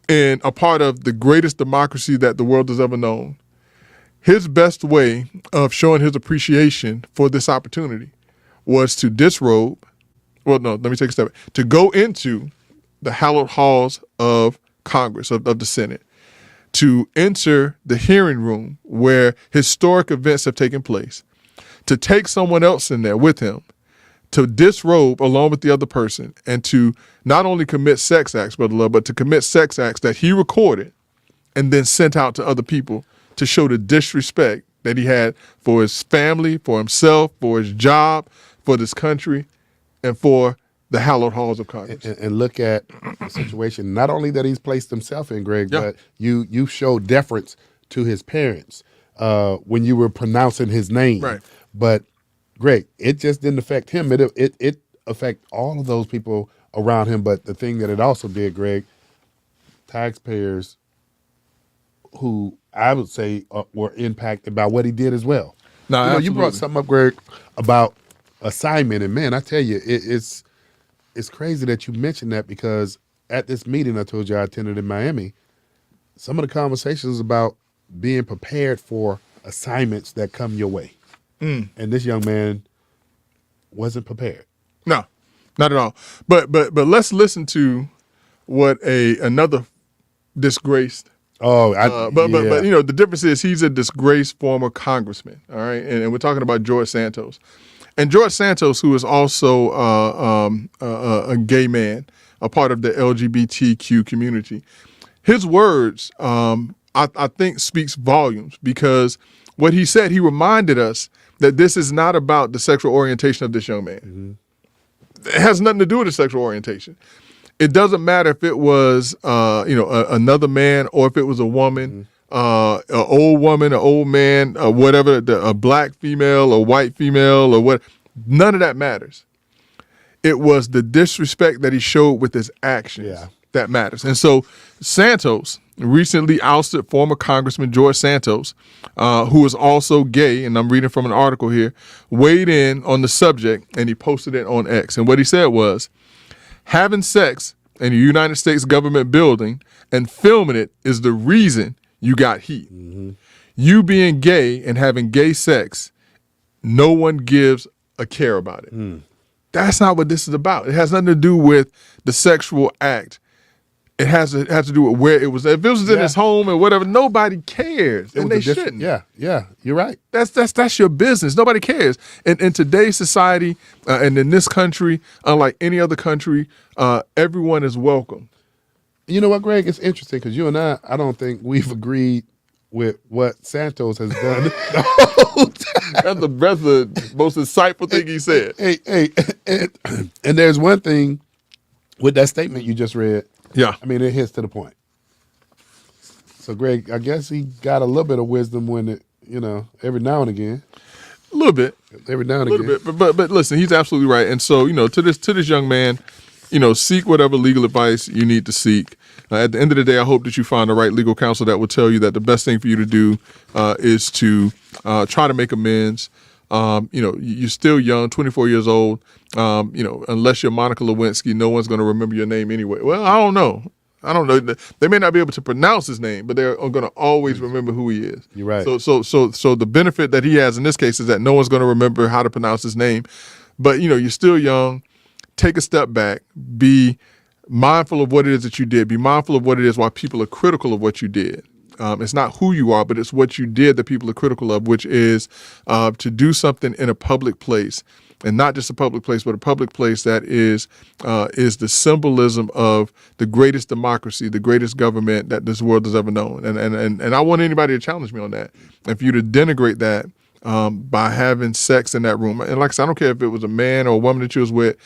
in a part of the greatest democracy that the world has ever known, his best way of showing his appreciation for this opportunity was to disrobe. Well, no, let me take a step back. To go into the hallowed halls of Congress, of the Senate, to enter the hearing room where historic events have taken place, to take someone else in there with him, to disrobe along with the other person, and to not only commit sex acts, Brother Love, but to commit sex acts that he recorded and then sent out to other people to show the disrespect that he had for his family, for himself, for his job, for this country, and for the hallowed halls of Congress. And look at the situation, not only that he's placed himself in, Greg, but you showed deference to his parents when you were pronouncing his name. Right. But, Greg, it just didn't affect him. It affected all of those people around him. But the thing that it also did, Greg, taxpayers who I would say were impacted by what he did as well. No, you brought something up, Greg, about assignment, and man, I tell you, it's crazy that you mentioned that, because at this meeting I told you I attended in Miami, some of the conversations about being prepared for assignments that come your way, and this young man wasn't prepared. No, not at all. But let's listen to what another disgraced. But the difference is he's a disgraced former congressman. All right, and we're talking about George Santos. And George Santos, who is also a gay man, a part of the LGBTQ community, his words, I think, speaks volumes, because what he said, he reminded us that this is not about the sexual orientation of this young man. Mm-hmm. It has nothing to do with his sexual orientation. It doesn't matter if it was, another man or if it was a woman. Mm-hmm. An old woman, an old man, whatever, a black female, a white female, or what, none of that matters. It was the disrespect that he showed with his actions that matters. And so Santos recently ousted former Congressman George Santos, who is also gay, and I'm reading from an article here, weighed in on the subject, and he posted it on X. And what he said was, having sex in a United States government building and filming it is the reason you got heat. Mm-hmm. You being gay and having gay sex, no one gives a care about it. That's not what this is about. It has nothing to do with the sexual act. It has to do with where it was. If it was in his home and whatever, nobody cares, and they shouldn't. Yeah, you're right. That's your business. Nobody cares. In today's society and in this country, unlike any other country, everyone is welcome. You know what, Greg? It's interesting because you and I don't think we've agreed with what Santos has done the whole time. That's the most insightful thing he said. And there's one thing with that statement you just read. Yeah. I mean, it hits to the point. So, Greg, I guess he got a little bit of wisdom when it, every now and again. A little bit. Every now and again. A little bit. But listen, he's absolutely right. And so, to this young man, seek whatever legal advice you need to seek. At the end of the day, I hope that you find the right legal counsel that will tell you that the best thing for you to do is to try to make amends. You're still young, 24 years old. Unless you're Monica Lewinsky, no one's going to remember your name anyway. Well, I don't know. They may not be able to pronounce his name, but they're going to always remember who he is. You're right. So the benefit that he has in this case is that no one's going to remember how to pronounce his name. But, you're still young. Take a step back. Be mindful of what it is that you did. Be mindful of what it is why people are critical of what you did. It's not who you are, but it's what you did that people are critical of, which is to do something in a public place. And not just a public place, but a public place that is the symbolism of the greatest democracy, the greatest government that this world has ever known. And I want anybody to challenge me on that. And for you to denigrate that by having sex in that room. And like I said, I don't care if it was a man or a woman that you was with,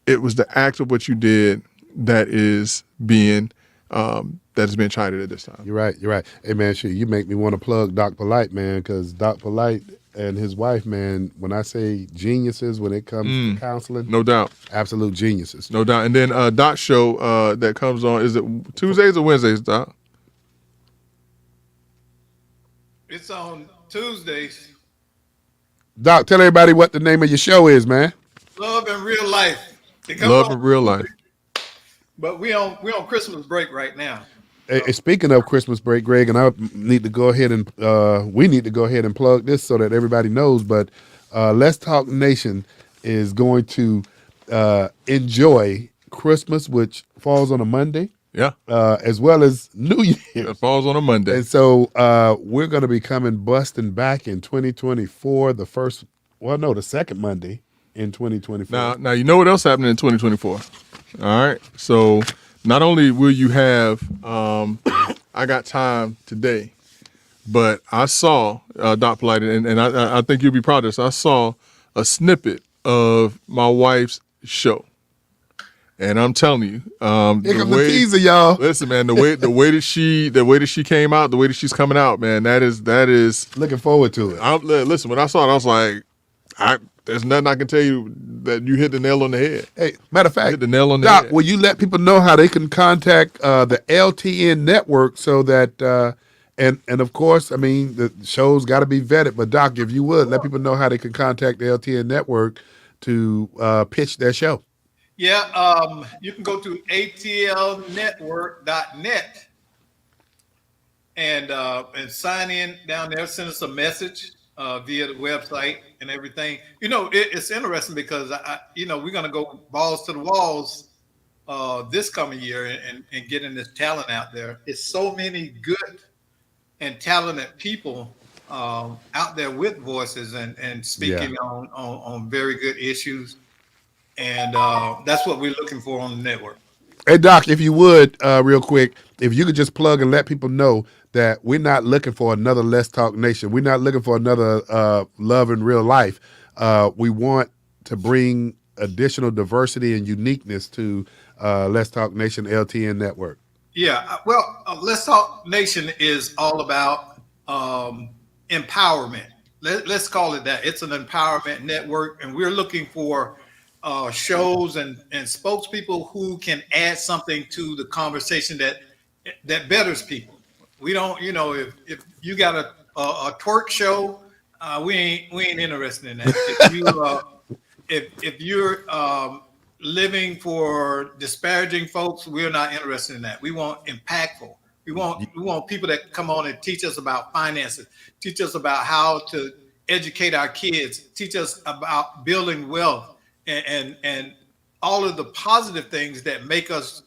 it was the act of what you did that is being chided at this time. You're right. Hey, man, shit, you make me want to plug Doc Polite, man, because Doc Polite and his wife, man, when I say geniuses when it comes to counseling, No doubt. absolute geniuses. No doubt. And then Doc's show that comes on, is it Tuesdays or Wednesdays, Doc? It's on Tuesdays. Doc, tell everybody what the name of your show is, man. Love in Real Life. It comes Love on- in Real Life. But we on Christmas break right now. Hey, speaking of Christmas break, Greg, and I need to go ahead and we need to go ahead and plug this so that everybody knows. But Let's Talk Nation is going to enjoy Christmas, which falls on a Monday, Yeah. as well as New Year's. It falls on a Monday. And so we're going to be coming busting back in 2024. The second Monday in 2024. Now you know what else happened in 2024. All right. So not only will you have I Got Time Today, but I saw Doc Polite, and I think you'll be proud of this. I saw a snippet of my wife's show. And I'm telling you, Here comes the teaser, y'all. Listen, man, the way that she came out, the way that she's coming out, man, that is. Looking forward to it. Listen, when I saw it, I was like, there's nothing I can tell you that you hit the nail on the head. Hey, matter of fact, Hit the nail on the Doc, head. will you let people know how they can contact the LTN network so that and of course, I mean, the show's got to be vetted, but Doc, if you would, let people know how they can contact the LTN network to pitch their show. Yeah, you can go to atlnetwork.net and sign in down there. Send us a message via the website and everything. It's interesting because we're gonna go balls to the walls this coming year and getting this talent out there. It's so many good and talented people out there with voices and speaking on very good issues. And that's what we're looking for on the network. Hey, Doc, if you would, real quick, if you could just plug and let people know that we're not looking for another Let's Talk Nation. We're not looking for another Love in Real Life. We want to bring additional diversity and uniqueness to Let's Talk Nation LTN network. Yeah, well, Let's Talk Nation is all about empowerment. Let's call it that. It's an empowerment network, and we're looking for shows and spokespeople who can add something to the conversation that betters people. We don't, if you got a twerk show, we ain't interested in that. If you're living for disparaging folks, we're not interested in that. We want impactful. We want people that come on and teach us about finances, teach us about how to educate our kids, teach us about building wealth, and all of the positive things that make us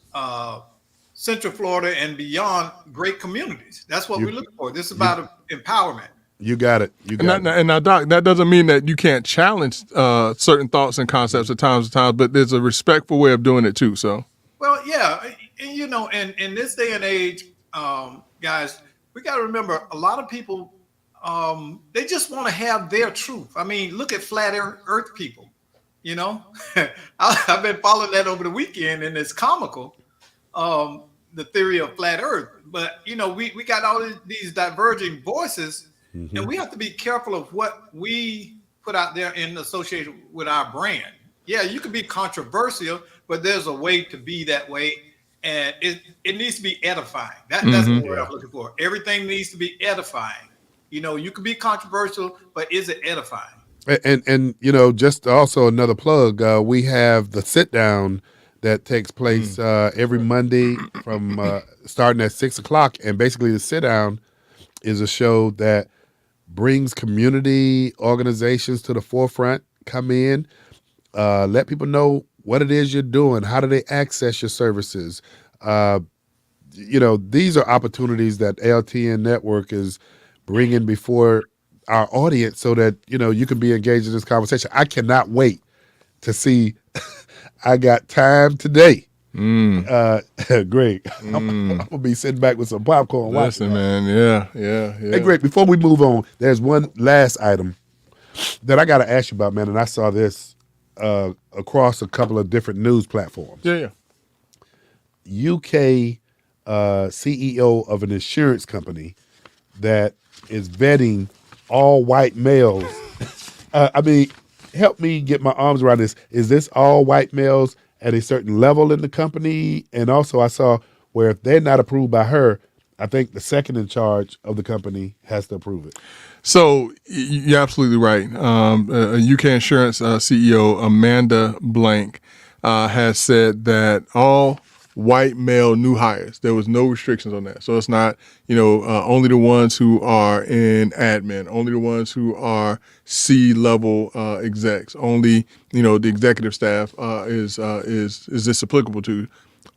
Central Florida and beyond great communities. That's what we're looking for. This is about empowerment. You got it. And now, Doc, that doesn't mean that you can't challenge certain thoughts and concepts at times, but there's a respectful way of doing it too. So, well, yeah, and in this day and age, guys, we got to remember a lot of people, they just want to have their truth. I mean, look at flat Earth people. I've been following that over the weekend, and it's comical. The theory of flat Earth, but we got all these diverging voices. And we have to be careful of what we put out there in association with our brand. Yeah, you can be controversial, but there's a way to be that way, and it needs to be edifying. That's the word I'm looking for. Everything needs to be edifying. You can be controversial, but is it edifying? And just also another plug. We have the sit down that takes place every Monday from starting at 6 o'clock, and basically the sit down is a show that brings community organizations to the forefront. Come in, let people know what it is you're doing. How do they access your services? These are opportunities that LTN Network is bringing before our audience so that, you can be engaged in this conversation. I cannot wait to see. I got time today. Greg, I'm going to be sitting back with some popcorn Listen, watching. man. Yeah. Hey, Greg, before we move on, there's one last item that I got to ask you about, man, and I saw this across a couple of different news platforms. Yeah. UK CEO of an insurance company that is vetting all white males. Help me get my arms around this. Is this all white males at a certain level in the company? And also I saw where if they're not approved by her, I think the second in charge of the company has to approve it. So you're absolutely right. A UK insurance CEO, Amanda Blank, has said that all white male new hires, there was no restrictions on that. So it's not, only the ones who are in admin, only the ones who are C-level execs, only, the executive staff is this applicable to.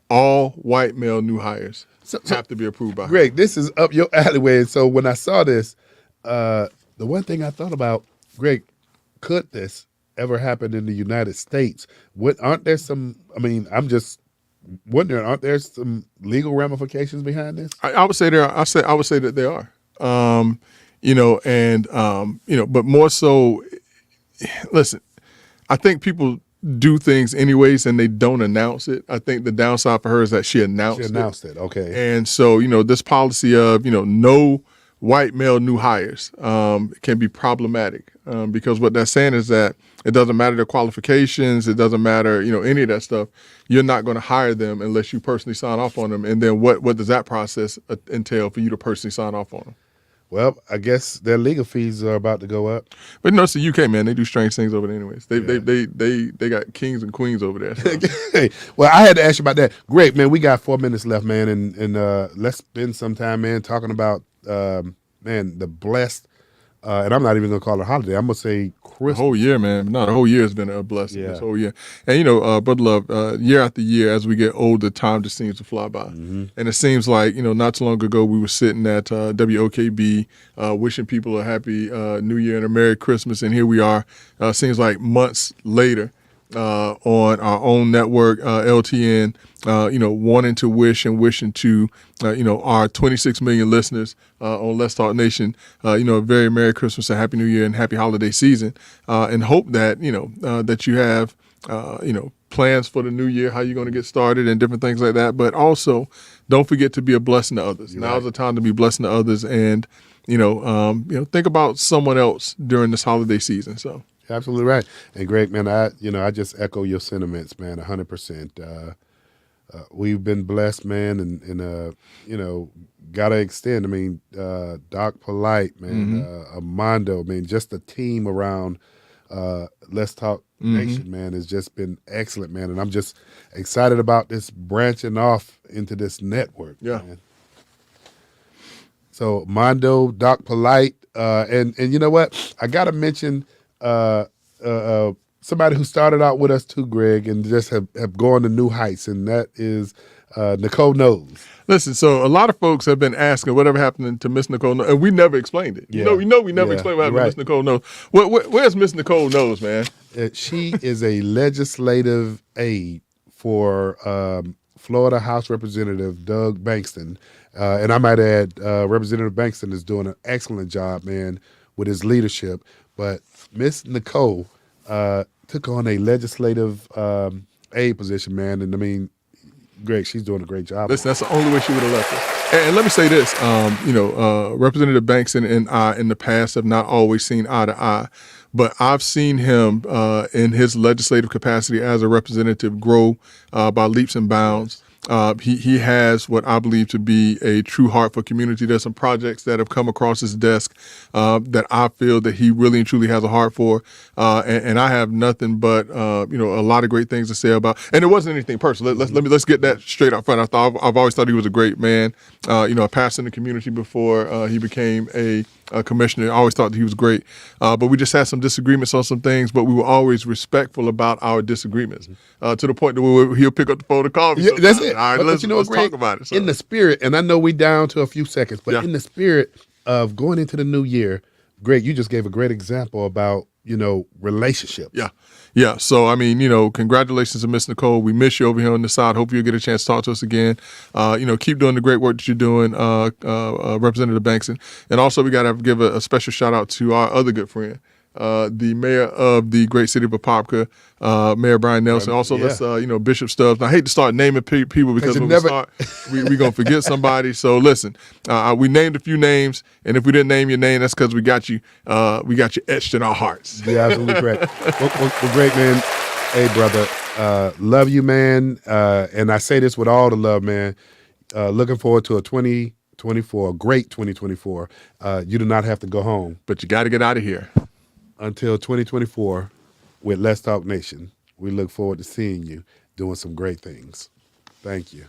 All white male new hires have to be approved by her. Greg, this is up your alleyway. And so when I saw this, the one thing I thought about, Greg, could this ever happen in the United States? Aren't there some, I'm just wondering, aren't there some legal ramifications behind this? I would say there are. I would say that there are. But more so, listen, I think people do things anyways and they don't announce it. I think the downside for her is that she announced it. Okay. And so, this policy of, no white male new hires can be problematic because what that's saying is that it doesn't matter their qualifications. It doesn't matter, any of that stuff. You're not going to hire them unless you personally sign off on them. And then what does that process entail for you to personally sign off on them? Well, I guess their legal fees are about to go up. But it's the UK, man. They do strange things over there anyways. They got kings and queens over there. So. Well, I had to ask you about that. Great, man. We got 4 minutes left, man. And let's spend some time, man, talking about, the blessed, and I'm not even going to call it a holiday. I'm going to say Christmas. The whole year, man. No, the whole year has been a blessing. Yeah. This whole year. And, Brother Love, year after year, as we get older, time just seems to fly by. Mm-hmm. And it seems like, not too long ago, we were sitting at WOKB wishing people a happy New Year and a Merry Christmas. And here we are, seems like months later, on our own network, LTN, wanting to wish and wishing to, our 26 million listeners on Let's Talk Nation, a very Merry Christmas, a Happy New Year, and Happy Holiday Season, and hope that, that you have, plans for the new year, how you're going to get started and different things like that. But also, don't forget to be a blessing to others. Now's the time to be blessing to others and, think about someone else during this holiday season. So. Absolutely right. And Greg, man, I just echo your sentiments, man, 100%. We've been blessed, man, and gotta extend. Doc Polite, man, Armando, just the team around Let's Talk Nation, man, has just been excellent, man. And I'm just excited about this branching off into this network, man. So Mondo, Doc Polite, and you know what? I gotta mention somebody who started out with us too, Greg, and just have gone to new heights, and that is Nicole Knowles. Listen, so a lot of folks have been asking whatever happened to Miss Nicole Knowles, and we never explained it. Yeah. We never explained what happened to Miss Nicole Knowles. Where's Miss Nicole Knowles, man? She is a legislative aide for Florida House Representative Doug Bankston, and I might add, Representative Bankston is doing an excellent job, man, with his leadership. But Miss Nicole took on a legislative aide position, man. And Greg, she's doing a great job. Listen, that's the only way she would have left us. And let me say this, Representative Bankston and I in the past have not always seen eye to eye. but I've seen him in his legislative capacity as a representative grow by leaps and bounds. He has what I believe to be a true heart for community. There's some projects that have come across his desk that I feel that he really and truly has a heart for, and I have nothing but a lot of great things to say about. And it wasn't anything personal. Let's get that straight up front. I've always thought he was a great man. A pastor in the community before he became a commissioner. I always thought that he was great, but we just had some disagreements on some things. But we were always respectful about our disagreements to the point that he'll pick up the phone and call me. Yeah, that's it. All right, let's Greg, talk about it. So. In the spirit, and I know we down to a few seconds, but Yeah. in the spirit of going into the new year, Greg, you just gave a great example about relationships. Yeah. So, congratulations to Miss Nicole. We miss you over here on the side. Hope you'll get a chance to talk to us again. Keep doing the great work that you're doing, Representative Bankson. And also, we got to give a special shout out to our other good friend, the mayor of the great city of Apopka, Mayor Brian Nelson. Also, let's, Bishop Stubbs. Now, I hate to start naming people because when we start, we're going to forget somebody. So listen, we named a few names, and if we didn't name your name, that's because we got you etched in our hearts. Yeah, absolutely correct. well, great, man. Hey, brother, love you, man. And I say this with all the love, man. Looking forward to a 2024, great 2024. You do not have to go home. But you got to get out of here. Until 2024 with Let's Talk Nation. We look forward to seeing you doing some great things. Thank you.